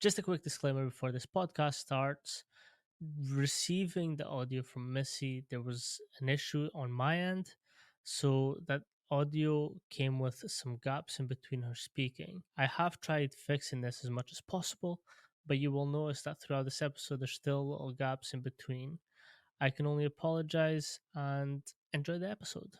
Just a quick disclaimer before this podcast starts. Receiving the audio from Missy, there was an issue on my end. So that audio came with some gaps in between her speaking. I have tried fixing this as much as possible, but you will notice that throughout this episode, there's still little gaps in between. I can only apologize and enjoy the episode.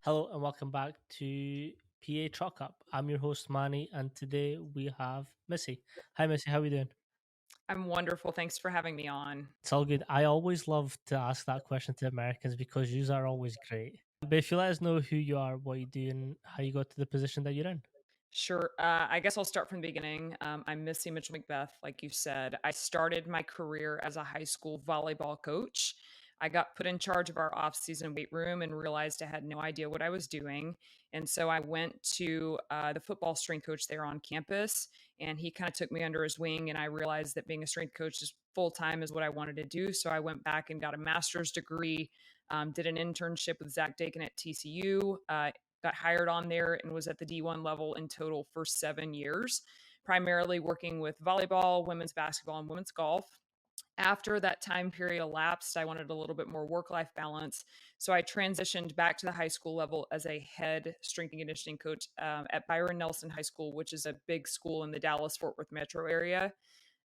Hello and welcome back to PACHALKUP. I'm your host Manny, and today we have Missy. Hi Missy, how are we doing? I'm wonderful. Thanks for having me on. It's all good. I always love to ask that question to Americans because you are always great. But if you let us know who you are, what you do, and how you got to the position that you're in. Sure. I guess I'll start from the beginning. I'm Missy Mitchel-McBeth, like you said. I started my career as a high school volleyball coach. I got put in charge of our off-season weight room and realized I had no idea what I was doing. And so I went to the football strength coach there on campus, and he kind of took me under his wing. And I realized that being a strength coach is full-time is what I wanted to do. So I went back and got a master's degree, did an internship with Zach Dakin at TCU, got hired on there and was at the D1 level in total for 7 years, primarily working with volleyball, women's basketball, and women's golf. After that time period elapsed, I wanted a little bit more work-life balance. So I transitioned back to the high school level as a head strength and conditioning coach at Byron Nelson High School, which is a big school in the Dallas-Fort Worth metro area.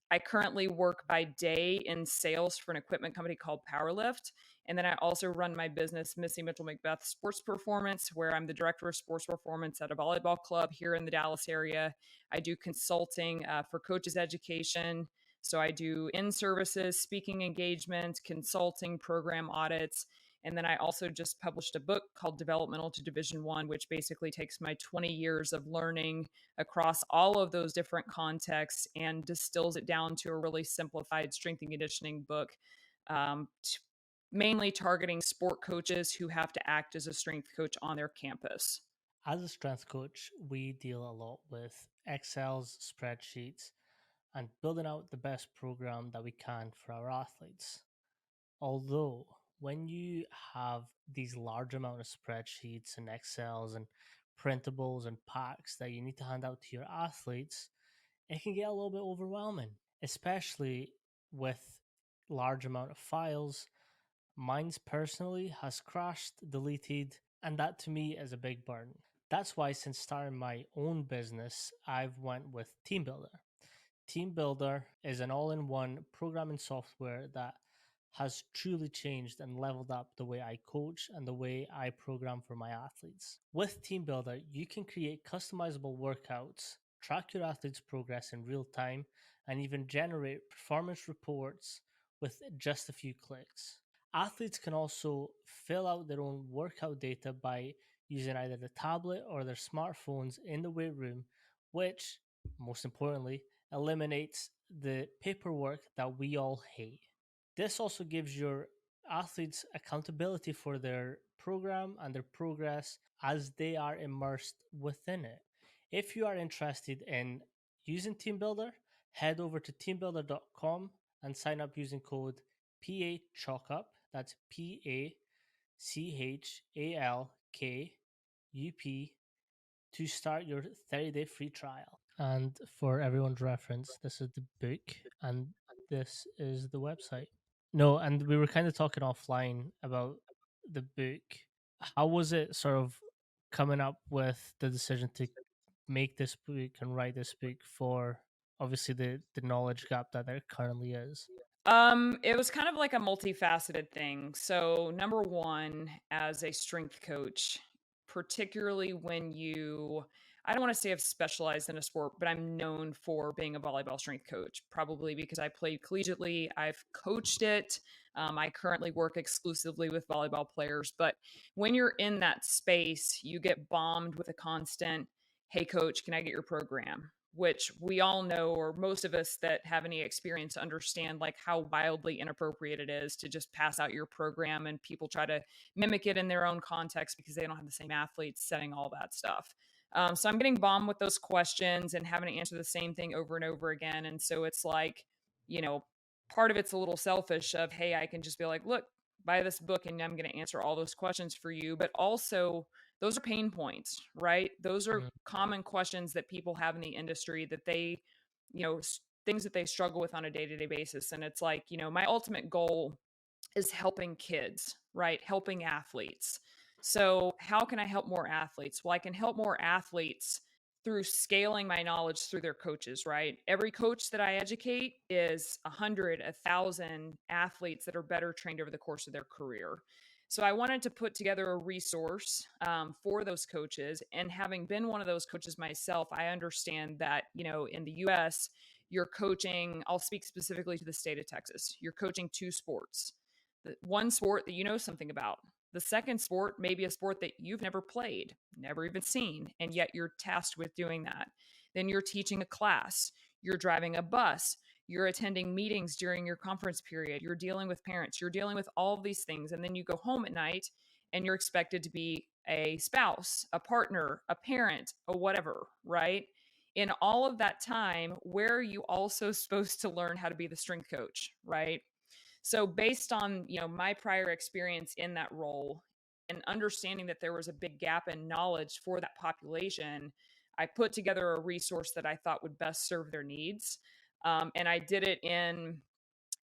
I currently work by day in sales for an equipment company called Powerlift. And then I also run my business, Missy Mitchel-McBeth Sports Performance, where I'm the director of sports performance at a volleyball club here in the Dallas area. I do consulting for coaches education. So I do in-services, speaking engagements, consulting, program audits. And then I also just published a book called Developmental to Division One, which basically takes my 20 years of learning across all of those different contexts and distills it down to a really simplified strength and conditioning book, mainly targeting sport coaches who have to act as a strength coach on their campus. As a strength coach, we deal a lot with Excels, spreadsheets, and building out the best program that we can for our athletes. Although, when you have these large amount of spreadsheets and Excels and printables and packs that you need to hand out to your athletes, it can get a little bit overwhelming, especially with large amount of files. Mine's personally has crashed, deleted, and that to me is a big burden. That's why since starting my own business, I've went with TeamBuildr. TeamBuildr is an all-in-one programming software that has truly changed and leveled up the way I coach and the way I program for my athletes. With TeamBuildr, you can create customizable workouts, track your athletes' progress in real time, and even generate performance reports with just a few clicks. Athletes can also fill out their own workout data by using either the tablet or their smartphones in the weight room, which, most importantly, eliminates the paperwork that we all hate. This also gives your athletes accountability for their program and their progress as they are immersed within it. If you are interested in using TeamBuildr, head over to teambuildr.com and sign up using code PACHALKUP. That's PACHALKUP to start your 30-day free trial. And for everyone's reference, this is the book and this is the website. No, and we were kind of talking offline about the book. How was it sort of coming up with the decision to make this book and write this book for obviously the knowledge gap that there currently is? It was kind of like a multifaceted thing. So, number one, as a strength coach, particularly when I don't want to say I've specialized in a sport, but I'm known for being a volleyball strength coach, probably because I played collegiately. I've coached it. I currently work exclusively with volleyball players. But when you're in that space, you get bombed with a constant, hey, coach, can I get your program? Which we all know, or most of us that have any experience understand, like how wildly inappropriate it is to just pass out your program and people try to mimic it in their own context because they don't have the same athletes setting all that stuff. So I'm getting bombed with those questions and having to answer the same thing over and over again. And so it's like, part of it's a little selfish of, hey, I can just be like, look, buy this book and I'm going to answer all those questions for you. But also, those are pain points, right? Those are Mm. common questions that people have in the industry that they, things that they struggle with on a day to day basis. And it's like, my ultimate goal is helping kids, right? Helping athletes. So, how can I help more athletes? Well, I can help more athletes through scaling my knowledge through their coaches, right? Every coach that I educate is 100, 1,000 athletes that are better trained over the course of their career. So, I wanted to put together a resource for those coaches. And having been one of those coaches myself, I understand that, in the US, you're coaching, I'll speak specifically to the state of Texas, you're coaching two sports, the one sport that you know something about. The second sport may be a sport that you've never played, never even seen, and yet you're tasked with doing that. Then you're teaching a class, you're driving a bus, you're attending meetings during your conference period, you're dealing with parents, you're dealing with all of these things. And then you go home at night and you're expected to be a spouse, a partner, a parent, a whatever, right? In all of that time, where are you also supposed to learn how to be the strength coach, right? So based on, my prior experience in that role and understanding that there was a big gap in knowledge for that population, I put together a resource that I thought would best serve their needs. And I did it in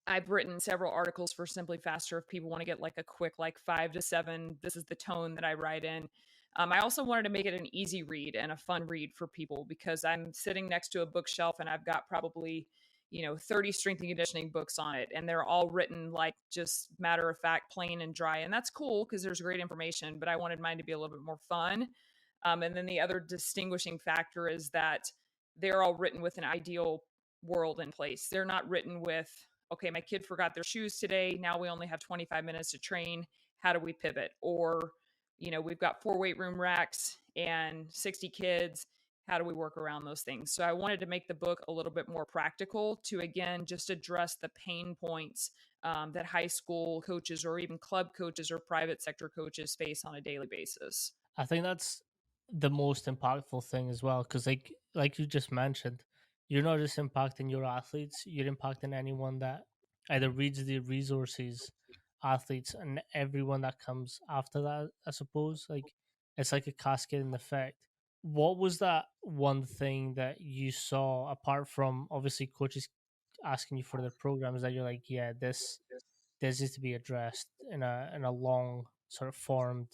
I've written several articles for Simply Faster if people want to get like a quick, like 5 to 7. This is the tone that I write in. I also wanted to make it an easy read and a fun read for people because I'm sitting next to a bookshelf and I've got probably, 30 strength and conditioning books on it. And they're all written like just matter of fact, plain and dry. And that's cool because there's great information, but I wanted mine to be a little bit more fun. And then the other distinguishing factor is that they're all written with an ideal world in place. They're not written with, okay, my kid forgot their shoes today. Now we only have 25 minutes to train. How do we pivot? Or, we've got 4 weight room racks and 60 kids. How do we work around those things? So I wanted to make the book a little bit more practical to, again, just address the pain points that high school coaches or even club coaches or private sector coaches face on a daily basis. I think that's the most impactful thing as well, because like you just mentioned, you're not just impacting your athletes, you're impacting anyone that either reads the resources, athletes, and everyone that comes after that. I suppose like it's like a cascading effect. What was that one thing that you saw apart from obviously coaches asking you for their programs that you're like, yeah, this is to be addressed in a long sort of formed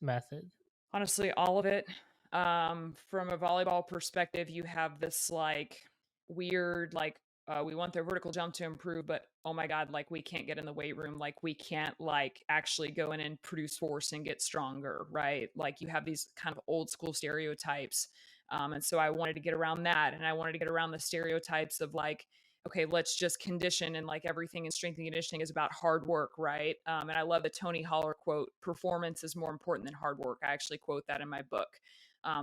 method? Honestly, all of it. From a volleyball perspective, you have this like weird, like, we want their vertical jump to improve, but oh my God, like we can't get in the weight room. Like we can't like actually go in and produce force and get stronger, right? Like you have these kind of old school stereotypes. And so I wanted to get around that. And I wanted to get around the stereotypes of like, okay, let's just condition and like everything in strength and conditioning is about hard work, right? And I love the Tony Holler quote, performance is more important than hard work. I actually quote that in my book.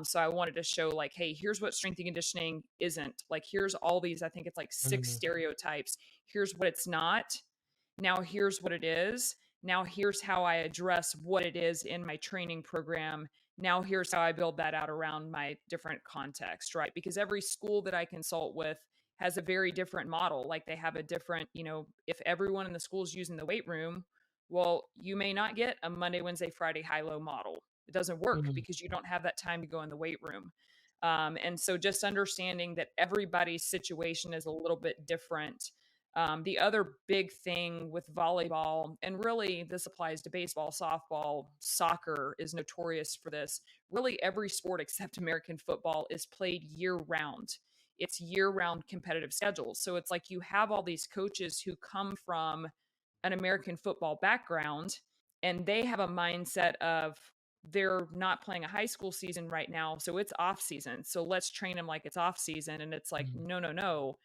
So I wanted to show like, hey, here's what strength and conditioning isn't. Like, here's all these, I think it's like 6 Mm, stereotypes. Here's what it's not. Now here's what it is. Now here's how I address what it is in my training program. Now here's how I build that out around my different context, right? Because every school that I consult with has a very different model. Like they have a different, if everyone in the school is using the weight room, well, you may not get a Monday, Wednesday, Friday high low model. It doesn't work mm, because you don't have that time to go in the weight room. And so just understanding that everybody's situation is a little bit different. The other big thing with volleyball, and really this applies to baseball, softball, soccer is notorious for this. Really, every sport except American football is played year round. It's year round competitive schedules. So it's like you have all these coaches who come from an American football background and they have a mindset of they're not playing a high school season right now. So it's off season. So let's train them like it's off season. And it's like, mm. no, no, no,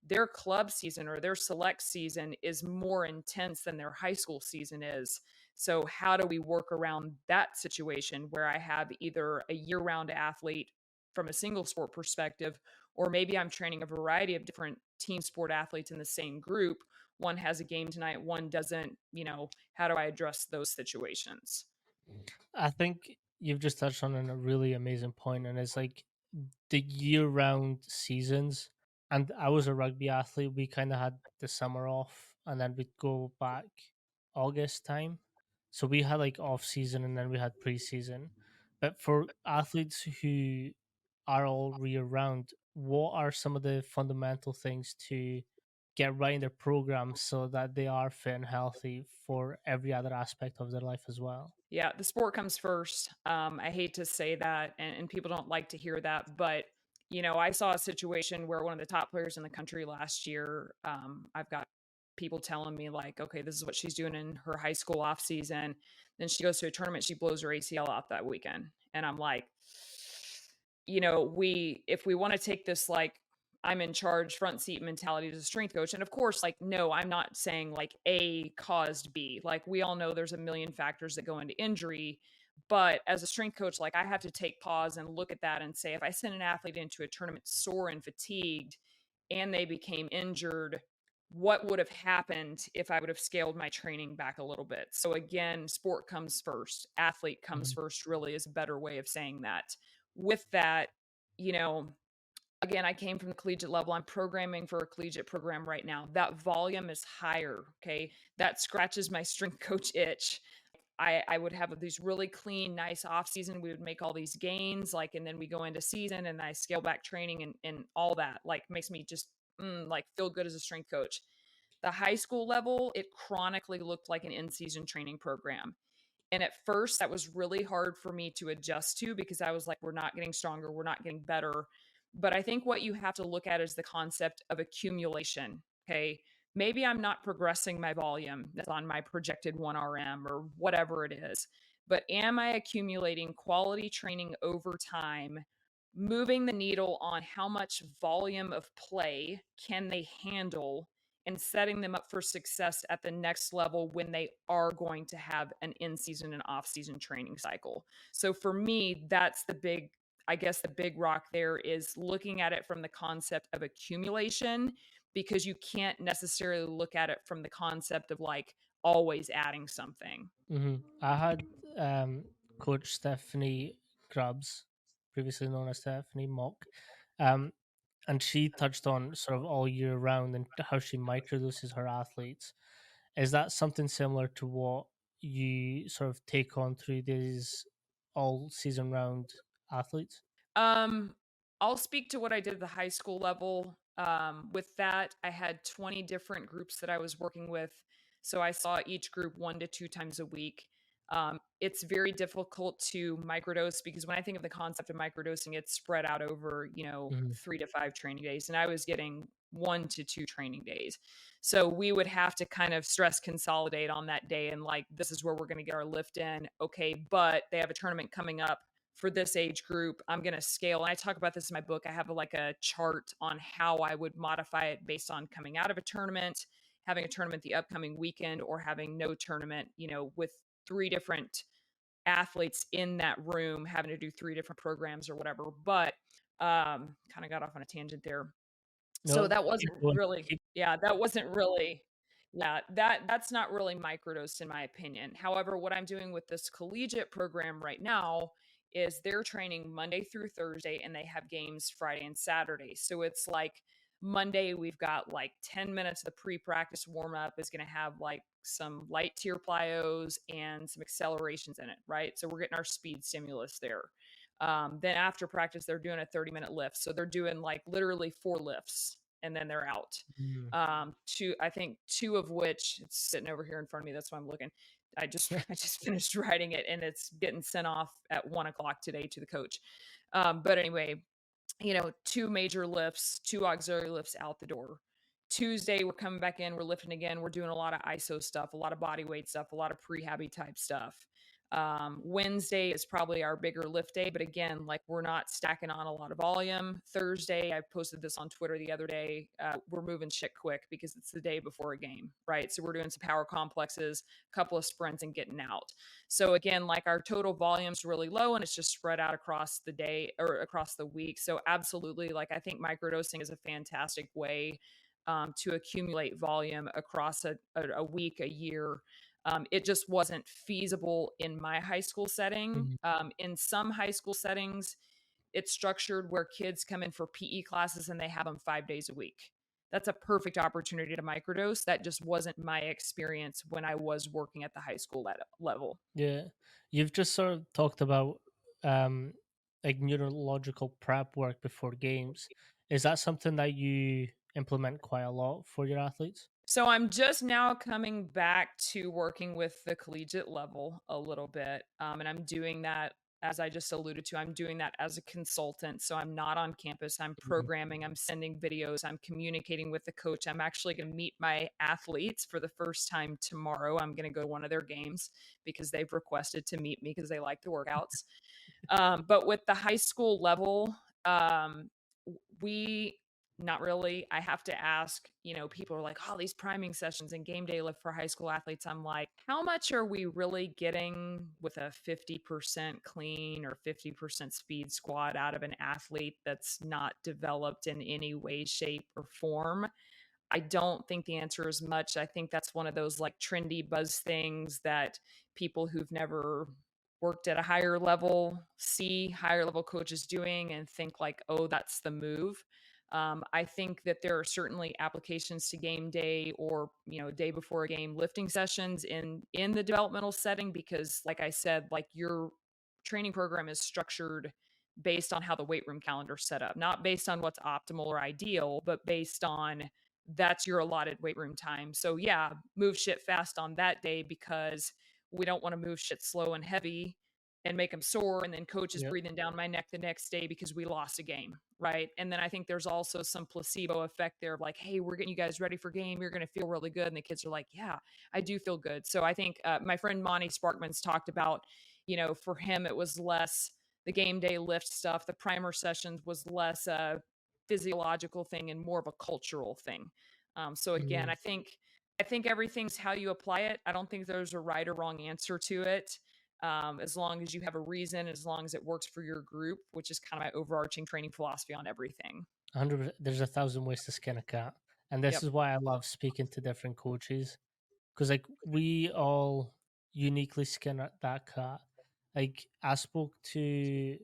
their club season or their select season is more intense than their high school season is. So, how do we work around that situation where I have either a year round athlete from a single sport perspective, or maybe I'm training a variety of different team sport athletes in the same group? One has a game tonight, one doesn't. How do I address those situations? I think you've just touched on a really amazing point, and it's like the year-round seasons. And I was a rugby athlete. We kind of had the summer off, and then we'd go back. August time. So we had like off season and then we had preseason. But for athletes who are all year round, what are some of the fundamental things to get right in their program so that they are fit and healthy for every other aspect of their life as well? Yeah, the sport comes first. I hate to say that, and people don't like to hear that, but I saw a situation where one of the top players in the country last year. I've got people telling me like, okay, this is what she's doing in her high school off season. Then she goes to a tournament, she blows her ACL out that weekend, and I'm like, we if we want to take this like I'm in charge front seat mentality as a strength coach. And of course, like, no, I'm not saying like A caused B. Like, we all know there's a million factors that go into injury. But as a strength coach, like, I have to take pause and look at that and say, if I send an athlete into a tournament sore and fatigued and they became injured, what would have happened if I would have scaled my training back a little bit? So, again, sport comes first, athlete comes Mhm. first, really is a better way of saying that. With that, you know, again, I came from the collegiate level. I'm programming for a collegiate program right now. That volume is higher. Okay. That scratches my strength coach itch. I would have these really clean, nice off season. We would make all these gains, like, and then we go into season and I scale back training and all that, like, makes me just like feel good as a strength coach. The high school level, it chronically looked like an in season training program. And at first, that was really hard for me to adjust to because I was like, we're not getting stronger, we're not getting better. But I think what you have to look at is the concept of accumulation. Okay. Maybe I'm not progressing my volume that's on my projected 1RM or whatever it is, but am I accumulating quality training over time, moving the needle on how much volume of play can they handle and setting them up for success at the next level when they are going to have an in-season and off-season training cycle. So for me, that's I guess the big rock there is looking at it from the concept of accumulation, because you can't necessarily look at it from the concept of like always adding something. I had um, Coach Stephanie Grubbs, previously known as Stephanie Mock, um, and she touched on sort of all year round and how she microdoses her athletes. Is that something similar to what you sort of take on through these all season round athletes? Um, I'll speak to what I did at the high school level. With that, I had 20 different groups that I was working with. So I saw each group 1 to 2 times a week. It's very difficult to microdose because when I think of the concept of microdosing, it's spread out over, Hmm. 3 to 5 training days. And I was getting 1 to 2 training days. So we would have to kind of stress consolidate on that day and like, this is where we're going to get our lift in. Okay. But they have a tournament coming up for this age group. I'm going to scale. And I talk about this in my book. I have like a chart on how I would modify it based on coming out of a tournament, having a tournament the upcoming weekend, or having no tournament, with 3 different athletes in that room having to do 3 different programs or whatever. But kind of got off on a tangent there. So No, that keep wasn't going. really, Keep. yeah, that wasn't really, yeah, that's not really microdosed in my opinion. However, what I'm doing with this collegiate program right now is they're training Monday through Thursday and they have games Friday and Saturday. So it's like Monday we've got like 10 minutes of the pre-practice warm up is going to have like some light tier plyos and some accelerations in it, right? So we're getting our speed stimulus there. Then after practice, they're doing a 30-minute lift. So they're doing like literally 4 lifts and then they're out. Mm. I think two of which it's sitting over here in front of me. That's why I'm looking. I just finished writing it and it's getting sent off at 1 o'clock today to the coach. But anyway, 2 major lifts, 2 auxiliary lifts out the door. Tuesday, we're coming back in, we're lifting again. We're doing a lot of ISO stuff, a lot of body weight stuff, a lot of prehabby type stuff. Wednesday is probably our bigger lift day, but again, like we're not stacking on a lot of volume. Thursday, I posted this on Twitter the other day. We're moving shit quick because it's the day before a game, right? So we're doing some power complexes, a couple of sprints, and getting out. So again, like our total volume's really low and it's just spread out across the day or across the week. So absolutely, like I think microdosing is a fantastic way to accumulate volume across a week, a year. It just wasn't feasible in my high school setting. Mhm. In some high school settings, it's structured where kids come in for PE classes and they have them 5 days a week. that's a perfect opportunity to microdose. That just wasn't my experience when I was working at the high school level. Yeah. You've just sort of talked about um like neurological prep work before games. Is that something that you implement quite a lot for your athletes? So I'm just now coming back to working with the collegiate level a little bit. And I'm doing that, as I just alluded to, I'm doing that as a consultant. So I'm not on campus. I'm Mhm. programming, I'm sending videos, I'm communicating with the coach. I'm actually going to meet my athletes for the first time tomorrow. I'm going to go to one of their games because they've requested to meet me because they like the workouts. But with the high school level, we not really. I have to ask, people are like, oh, these priming sessions and game day lift for high school athletes. I'm like, how much are we really getting with a 50% clean or 50% speed squat out of an athlete that's not developed in any way, shape, or form? I don't think the answer is much. I think that's one of those like trendy buzz things that people who've never worked at a higher level see higher level coaches doing and think like, oh, that's the move. I think that there are certainly applications to game day or day before a game lifting sessions in the developmental setting because, like I said, like your training program is structured based on how the weight room calendar is set up, not based on what's optimal or ideal, but based on that's your allotted weight room time. So yeah, move shit fast on that day because we don't want to move shit slow and heavy and make them sore and then coach is Yep. breathing down my neck the next day because we lost a game, right? And then I think there's also some placebo effect there of like, hey, we're getting you guys ready for game, you're going to feel really good, and the kids are like, yeah, I do feel good. So I think my friend Monty Sparkman's talked about, for him it was less the game day lift stuff, the primer sessions was less a physiological thing and more of a cultural thing. So again, Mm. I think everything's how you apply it. I don't think there's a right or wrong answer to it. As long as you have a reason, as long as it works for your group, which is kind of my overarching training philosophy on everything. 100. There's 1,000 ways to skin a cat, and this Yep. is why I love speaking to different coaches because like we all uniquely skin that cat. Like I spoke to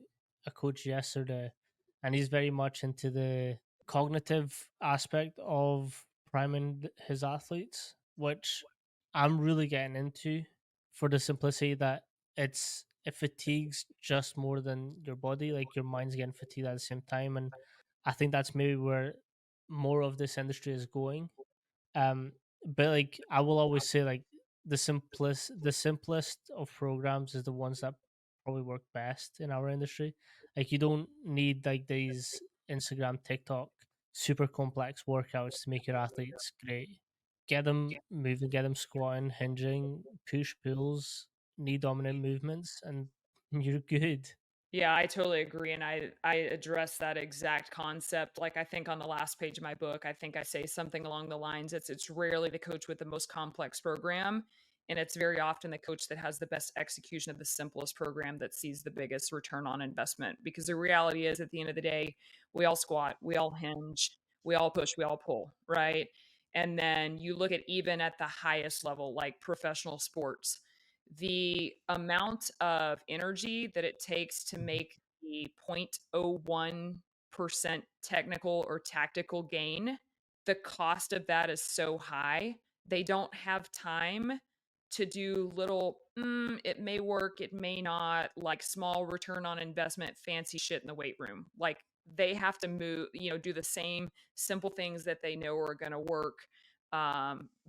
a coach yesterday, and he's very much into the cognitive aspect of priming his athletes, which I'm really getting into for the simplicity that it fatigues just more than your body. Like your mind's getting fatigued at the same time, and I think that's maybe where more of this industry is going. um but like I will always say like the simplest of programs is the ones that probably work best in our industry. Like you don't need like these Instagram, TikTok super complex workouts to make your athletes great. Get them moving, get them squatting, hinging, push pulls, knee dominant movements, and you're good. Yeah, I totally agree, and I address that exact concept. Like I think on the last page of my book, I think I say something along the lines it's rarely the coach with the most complex program, and it's very often the coach that has the best execution of the simplest program that sees the biggest return on investment. Because the reality is at the end of the day, we all squat, we all hinge, we all push, we all pull, right? And then you look at even at the highest level, like professional sports, the amount of energy that it takes to Mhm. make the 0.01% technical or tactical gain, the cost of that is so high. They don't have time to do little, it may work, it may not, like small return on investment, fancy shit in the weight room. Like they have to move, do the same simple things that they know are going to work,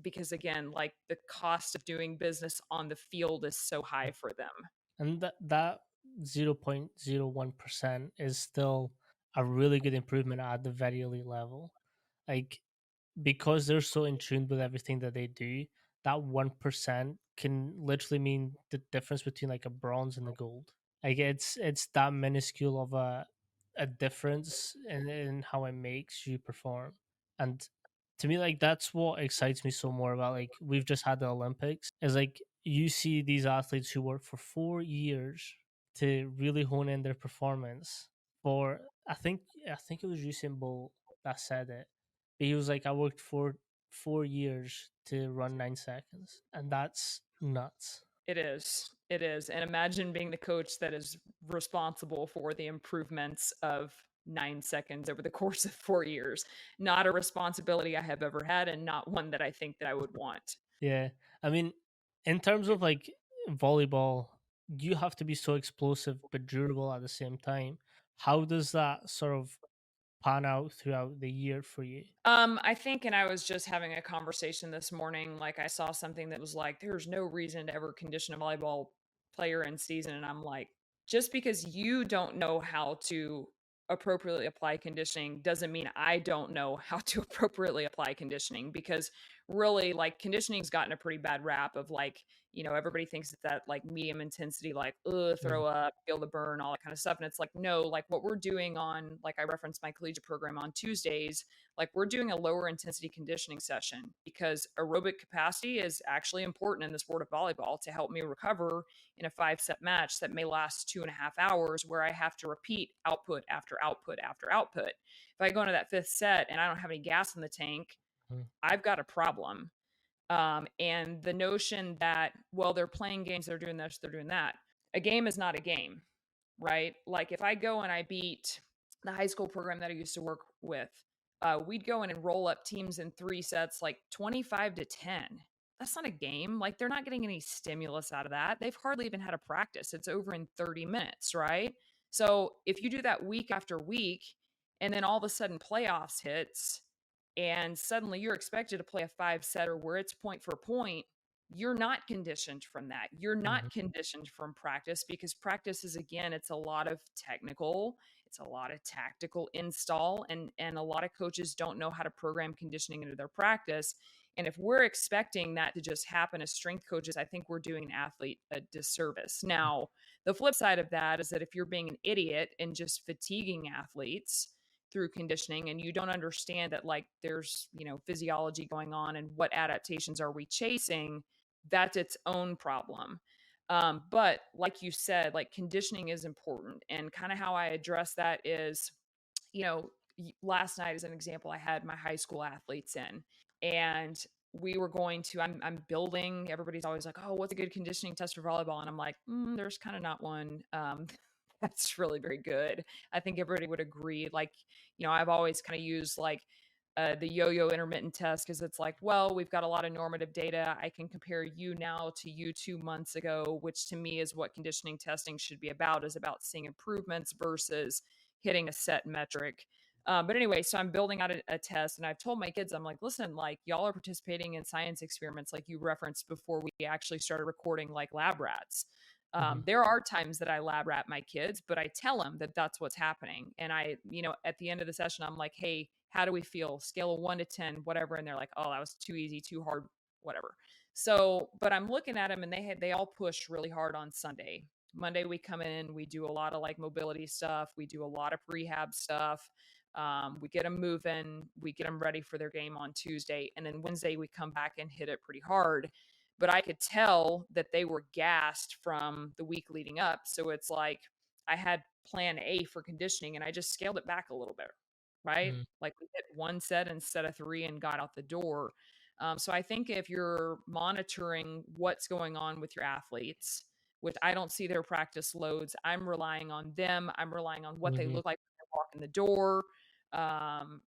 because again, like the cost of doing business on the field is so high for them. And that 0.01% is still a really good improvement at the very elite level. Like because they're so in tune with everything that they do, that 1% can literally mean the difference between like a bronze and a gold. Like it's that minuscule of a difference in how it makes you perform. And to me, like that's what excites me so more about like we've just had the Olympics is like you see these athletes who work for 4 years to really hone in their performance. For I think it was Usain Bolt that said it. But he was like, I worked for 4 years to run 9 seconds, and that's nuts. It is. It is. And imagine being the coach that is responsible for the improvements of 9 seconds over the course of 4 years. Not a responsibility I have ever had, and not one that I think that I would want. Yeah. I mean, in terms of like volleyball, you have to be so explosive but durable at the same time. How does that sort of pan out throughout the year for you? I think, and I was just having a conversation this morning. Like, I saw something that was like, there's no reason to ever condition a volleyball player in season. And I'm like, just because you don't know how to appropriately apply conditioning doesn't mean I don't know how to appropriately apply conditioning. Because really, like, conditioning's gotten a pretty bad rap of like, everybody thinks that like medium intensity, like, ugh, Mhm, throw up, feel the burn, all that kind of stuff. And it's like, no, like what we're doing on, like, I referenced my collegiate program on Tuesdays, like, we're doing a lower intensity conditioning session because aerobic capacity is actually important in the sport of volleyball to help me recover in a 5 set match that may last 2.5 hours, where I have to repeat output after output after output. If I go into that fifth set and I don't have any gas in the tank, mhm, I've got a problem. And the notion that, well, they're playing games, they're doing this, they're doing that. A game is not a game, right? Like, if I go and I beat the high school program that I used to work with, we'd go in and roll up teams in 3 sets, like 25-10. That's not a game. Like, they're not getting any stimulus out of that. They've hardly even had a practice. It's over in 30 minutes, right? So if you do that week after week, and then all of a sudden playoffs hits, and suddenly you're expected to play a 5 setter where it's point for point, you're not conditioned from that. You're mhm, not conditioned from practice, because practice is, again, it's a lot of technical, it's a lot of tactical install, and a lot of coaches don't know how to program conditioning into their practice. And if we're expecting that to just happen as strength coaches, I think we're doing an athlete a disservice. Now, the flip side of that is that if you're being an idiot and just fatiguing athletes through conditioning, and you don't understand that, like, there's, physiology going on and what adaptations are we chasing, that's its own problem. But like you said, like, conditioning is important, and kind of how I address that is, you know last night, as an example, I had my high school athletes in, and we were going to I'm building. Everybody's always like, oh, what's a good conditioning test for volleyball? And I'm like, there's kind of not one. That's really very good. I think everybody would agree. Like, I've always kind of used, like, the yo-yo intermittent test, because it's like, well, we've got a lot of normative data. I can compare you now to you 2 months ago, which to me is what conditioning testing should be about, is about seeing improvements versus hitting a set metric. But anyway, so I'm building out a test, and I've told my kids, I'm like, listen, like, y'all are participating in science experiments, like you referenced before we actually started recording, like lab rats. mhm, There are times that I lab rat my kids, but I tell them that that's what's happening. And at the end of the session, I'm like, hey, how do we feel? Scale of 1 to 10, whatever. And they're like, oh, that was too easy, too hard, whatever. So, but I'm looking at them, and they all push really hard on Sunday. Monday, we come in, we do a lot of like mobility stuff, we do a lot of rehab stuff. We get them moving, we get them ready for their game on Tuesday. And then Wednesday, we come back and hit it pretty hard. But I could tell that they were gassed from the week leading up. So it's like I had plan A for conditioning, and I just scaled it back a little bit, right? mhm, Like, we hit 1 set instead of three and got out the door. So I think if you're monitoring what's going on with your athletes, which I don't see their practice loads, I'm relying on them. I'm relying on what they mhm, look like when they walk in the door. Um,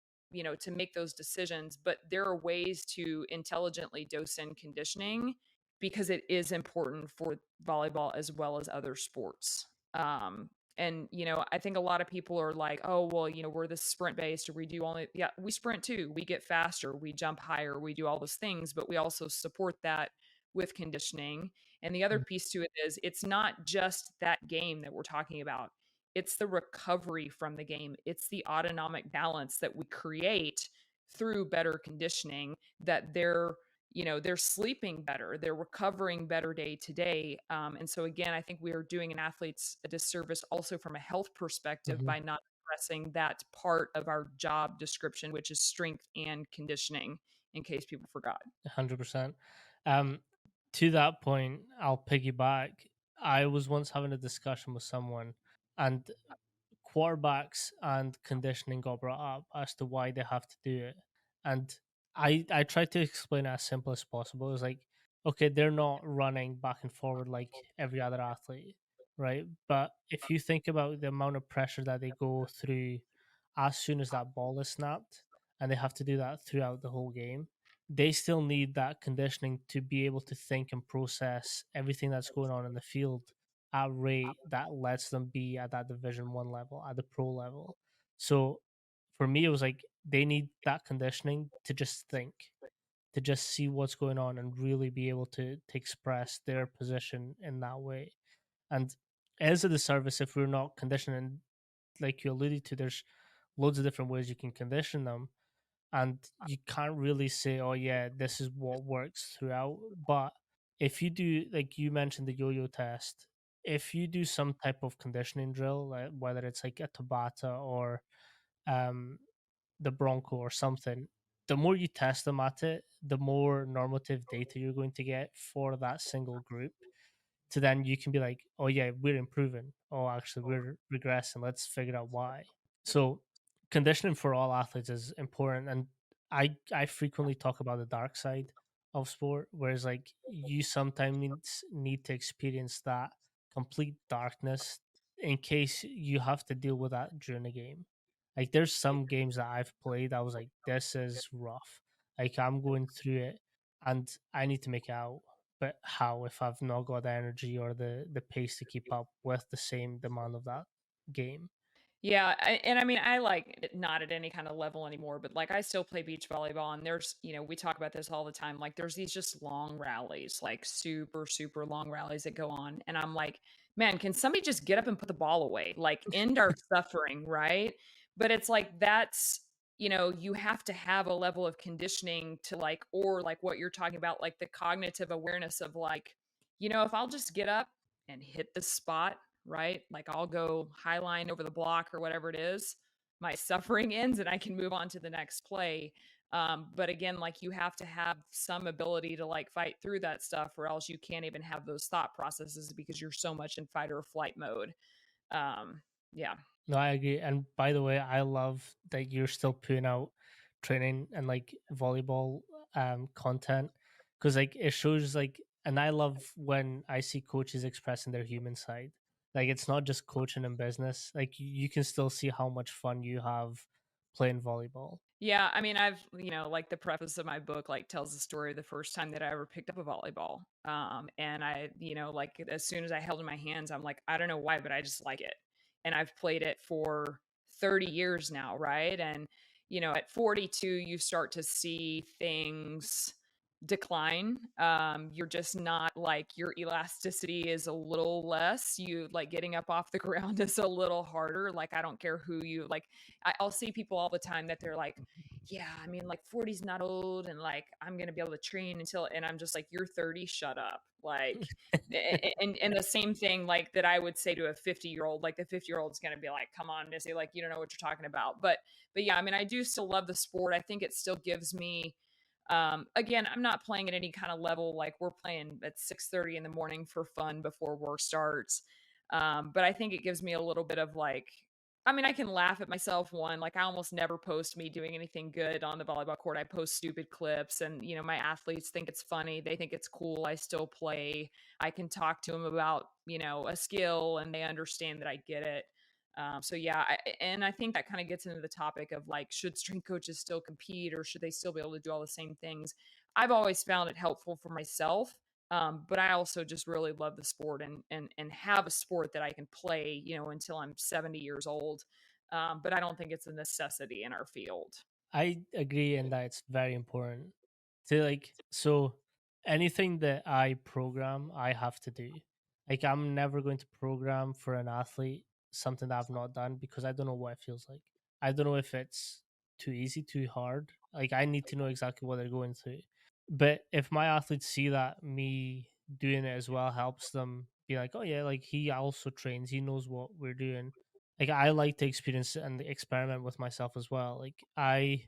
to make those decisions. But there are ways to intelligently dose in conditioning, because it is important for volleyball as well as other sports. And I think a lot of people are like, oh, well, we're the sprint based, or we do only, yeah, we sprint too. We get faster, we jump higher, we do all those things, but we also support that with conditioning. And the other mhm, piece to it is, it's not just that game that we're talking about. It's the recovery from the game. It's the autonomic balance that we create through better conditioning, that they're sleeping better, they're recovering better day to day. And so, again, I think we are doing an athlete's a disservice also from a health perspective mhm. by not addressing that part of our job description, which is strength and conditioning, in case people forgot. 100%. Um, to that point, I'll piggyback. I was once having a discussion with someone, and quarterbacks and conditioning got brought up as to why they have to do it. And I tried to explain it as simple as possible. It was like, okay, they're not running back and forward like every other athlete, right? But if you think about the amount of pressure that they go through as soon as that ball is snapped, and they have to do that throughout the whole game. They still need that conditioning to be able to think and process everything that's going on in the field at a rate that lets them be at that Division 1 level, at the pro level. So for me, it was like they need that conditioning to just think, to just see what's going on and really be able to express their position in that way. And as a disservice if we're not conditioning, like you alluded to, there's loads of different ways you can condition them, and you can't really say, oh yeah, this is what works throughout. But if you do, like you mentioned, the yo-yo test, if you do some type of conditioning drill, like whether it's like a Tabata or um the Bronco or something, the more you test them at it, the more normative data you're going to get for that single group. To then you can be like, oh yeah, we're improving. Oh, actually, we're regressing. Let's figure out why. So, conditioning for all athletes is important, and I frequently talk about the dark side of sport, whereas like you sometimes need to experience that complete darkness in case you have to deal with that during the game. Like there's some games that I've played, I was like, this is rough. Like I'm going through it, and I need to make it out. But how if I've not got the energy or the pace to keep up with the same demand of that game? Yeah, and I mean, I like not at any kind of level anymore, but like I still play beach volleyball, and there's, we talk about this all the time. Like, there's these just long rallies, like super, super long rallies that go on. And I'm like, man, can somebody just get up and put the ball away? Like, end our suffering, right? But it's like, you have to have a level of conditioning to like, or like what you're talking about, like the cognitive awareness of like, if I'll just get up and hit the spot, right? Like I'll go high line over the block or whatever it is. My suffering ends and I can move on to the next play. But again, like you have to have some ability to like fight through that stuff, or else you can't even have those thought processes because you're so much in fight or flight mode. Um, yeah. No, I agree. And by the way, I love that you're still putting out training and like volleyball content, because like it shows like, and I love when I see coaches expressing their human side. Like it's not just coaching in business. Like you can still see how much fun you have playing volleyball. Yeah, I mean, like the preface of my book, like tells the story of the first time that I ever picked up a volleyball. And I, like as soon as I held it in my hands, I'm like, I don't know why, but I just like it. And I've played it for 30 years now, right? And, at 42, you start to see things decline. You're just not like your elasticity is a little less. You like getting up off the ground is a little harder. Like, I don't care who you like. I'll see people all the time that they're like, yeah, I mean, like 40's not old, and like I'm gonna be able to train until, and I'm just like, you're 30, shut up. Like, and the same thing like that I would say to a 50-year-old, like the 50-year-old is gonna be like, come on, Missy, like you don't know what you're talking about. But yeah, I mean, I do still love the sport. I think it still gives me again, I'm not playing at any kind of level. Like we're playing at 6:30 in the morning for fun before work starts. But I think it gives me a little bit of like, I mean, I can laugh at myself. One, like I almost never post me doing anything good on the volleyball court. I post stupid clips, and my athletes think it's funny. They think it's cool. I still play. I can talk to them about a skill, and they understand that I get it. So yeah, and I think that kind of gets into the topic of like, should strength coaches still compete, or should they still be able to do all the same things? I've always found it helpful for myself, but I also just really love the sport, and have a sport that I can play, until I'm 70 years old. But I don't think it's a necessity in our field. I agree in that it's very important to like, so anything that I program I have to do. Like I'm never going to program for an athlete something that I've not done, because I don't know what it feels like. I don't know if it's too easy, too hard. Like I need to know exactly what they're going through. But if my athletes see that me doing it as well helps them be like, oh yeah, like he also trains, he knows what we're doing. Like I like to experience and experiment with myself as well. Like I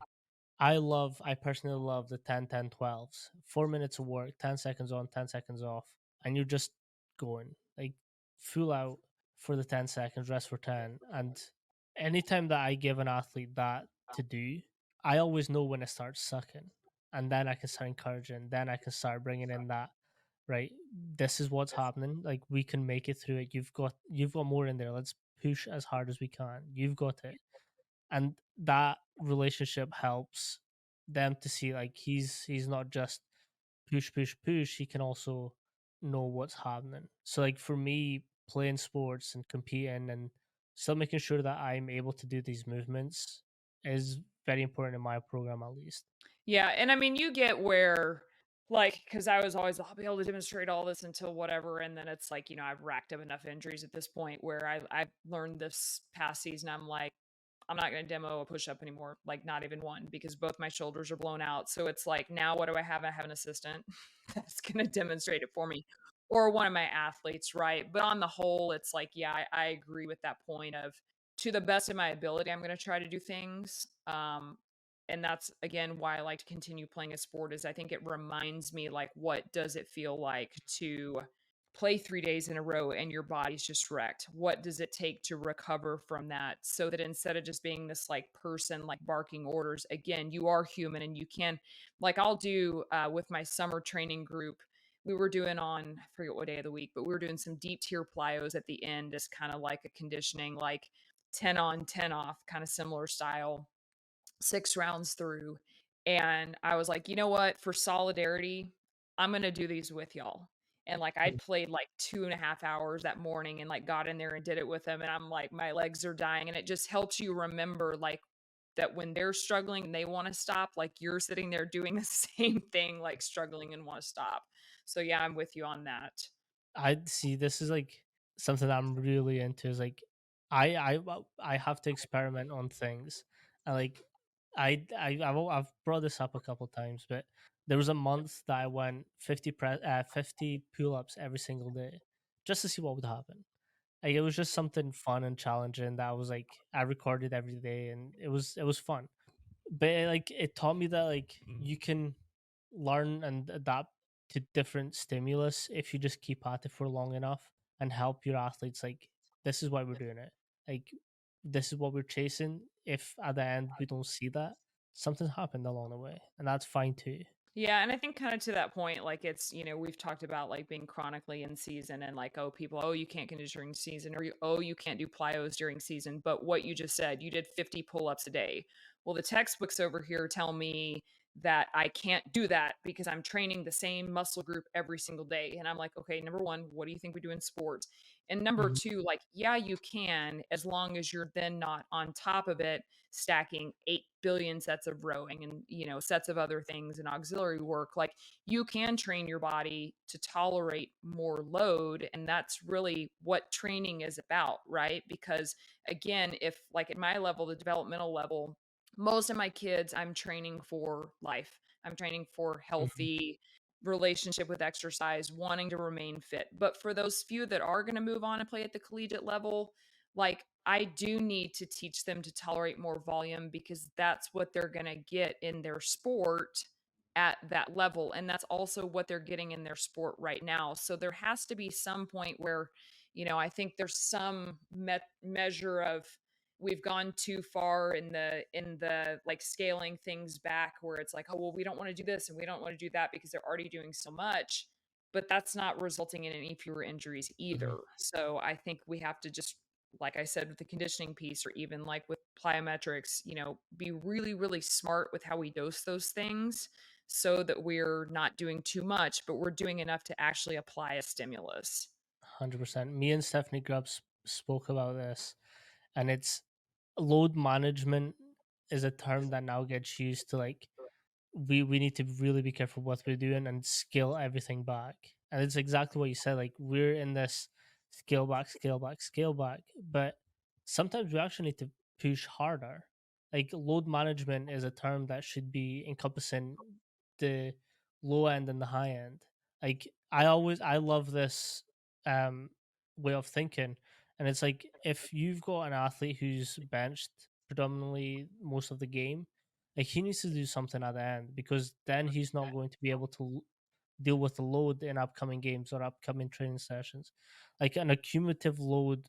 personally love the 10-10-12s. 4 minutes of work, 10 seconds on, 10 seconds off, and you're just going like full out for the 10 seconds, rest for 10. And anytime that I give an athlete that to do, I always know when it starts sucking. And then I can start encouraging, then I can start bringing in that, right? This is what's happening. Like we can make it through it. You've got more in there. Let's push as hard as we can. You've got it. and that relationship helps them to see like he's not just push push push, he can also know what's happening. So like for me, playing sports and competing and still making sure that I'm able to do these movements is very important in my program, at least. Yeah, and I mean, you get where, like, because I was always, I'll be able to demonstrate all this until whatever, and then it's like, I've racked up enough injuries at this point where I've learned this past season. I'm like, I'm not going to demo a push up anymore, like not even one, because both my shoulders are blown out. So it's like, now what do I have? I have an assistant that's going to demonstrate it for me, or one of my athletes, right? But on the whole, it's like, yeah, I agree with that point of, to the best of my ability, I'm going to try to do things. And that's again why I like to continue playing a sport, is I think it reminds me, like, what does it feel like to play 3 days in a row and your body's just wrecked? What does it take to recover from that, so that instead of just being this like person like barking orders, again, you are human and you can, like, I'll do with my summer training group, we were doing on, I forget what day of the week, but we were doing some deep tier plyos at the end as kind of like a conditioning, like 10 on, 10 off, kind of similar style, 6 rounds through, and I was like, "You know what? For solidarity, I'm gonna do these with y'all." And, like, I Mm. played, like, 2.5 hours that morning and, like, got in there and did it with them, and I'm like, my legs are dying, and it just helps you remember, like, that when they're struggling and they wanna stop, like, you're sitting there doing the same thing, like, struggling and wanna stop. So, yeah, I'm with you on that. I see. This is like something that I'm really into. Is like I have to experiment on things, and like I've brought this up a couple times, but there was a month that I went 50 pull ups every single day, just to see what would happen. Like it was just something fun and challenging that I was like I recorded every day, and it was fun. But like it taught me that like you can learn and adapt to different stimulus if you just keep at it for long enough and help your athletes like this is why we're doing it, like this is what we're chasing. If at the end we don't see that, something's happened along the way, and that's fine too. Yeah, and I think kinda to that point, like, it's, we've talked about, like, being chronically in season and, like, oh, people, "Oh, you can't condition during season," or, "Oh, you can't do plyos during season," but what you just said, you did 50 pull-ups a day. Well, the textbooks over here tell me that I can't do that because I'm training the same muscle group every single day, and I'm like, "Okay, number 1, what do you think we do in sports?" And number Mhm, 2, like, yeah, you can, as long as you're then not on top of it stacking 8 billion sets of rowing and, sets of other things and auxiliary work. Like, you can train your body to tolerate more load, and that's really what training is about, right? Because again, if, like, at my level, the developmental level, most of my kids, I'm training for life. I'm training for mhm, healthy relationship with exercise, wanting to remain fit. But for those few that are going to move on and play at the collegiate level, like, I do need to teach them to tolerate more volume, because that's what they're going to get in their sport at that level. And that's also what they're getting in their sport right now. So there has to be some point where, I think there's some measure of, we've gone too far in the like scaling things back, where it's like, oh, well, we don't want to do this and we don't want to do that because they're already doing so much, but that's not resulting in any fewer injuries mhm. either. So I think we have to just, like I said, with the conditioning piece, or even like with plyometrics, be really, really smart with how we dose those things, so that we're not doing too much, but we're doing enough to actually apply a stimulus. 100%. Me and Stephanie Grubbs spoke about this, and it's load management is a term that now gets used to like we need to really be careful what we're doing and scale everything back. And it's exactly what you said. Like we're in this scale back, scale back, scale back, but sometimes we actually need to push harder. Like load management is a term that should be encompassing the low end and the high end. Like I love this um way of thinking. And it's like if you've got an athlete who's benched predominantly most of the game, like he needs to do something at the end, because then he's not going to be able to deal with the load in upcoming games or upcoming training sessions. Like an accumulative load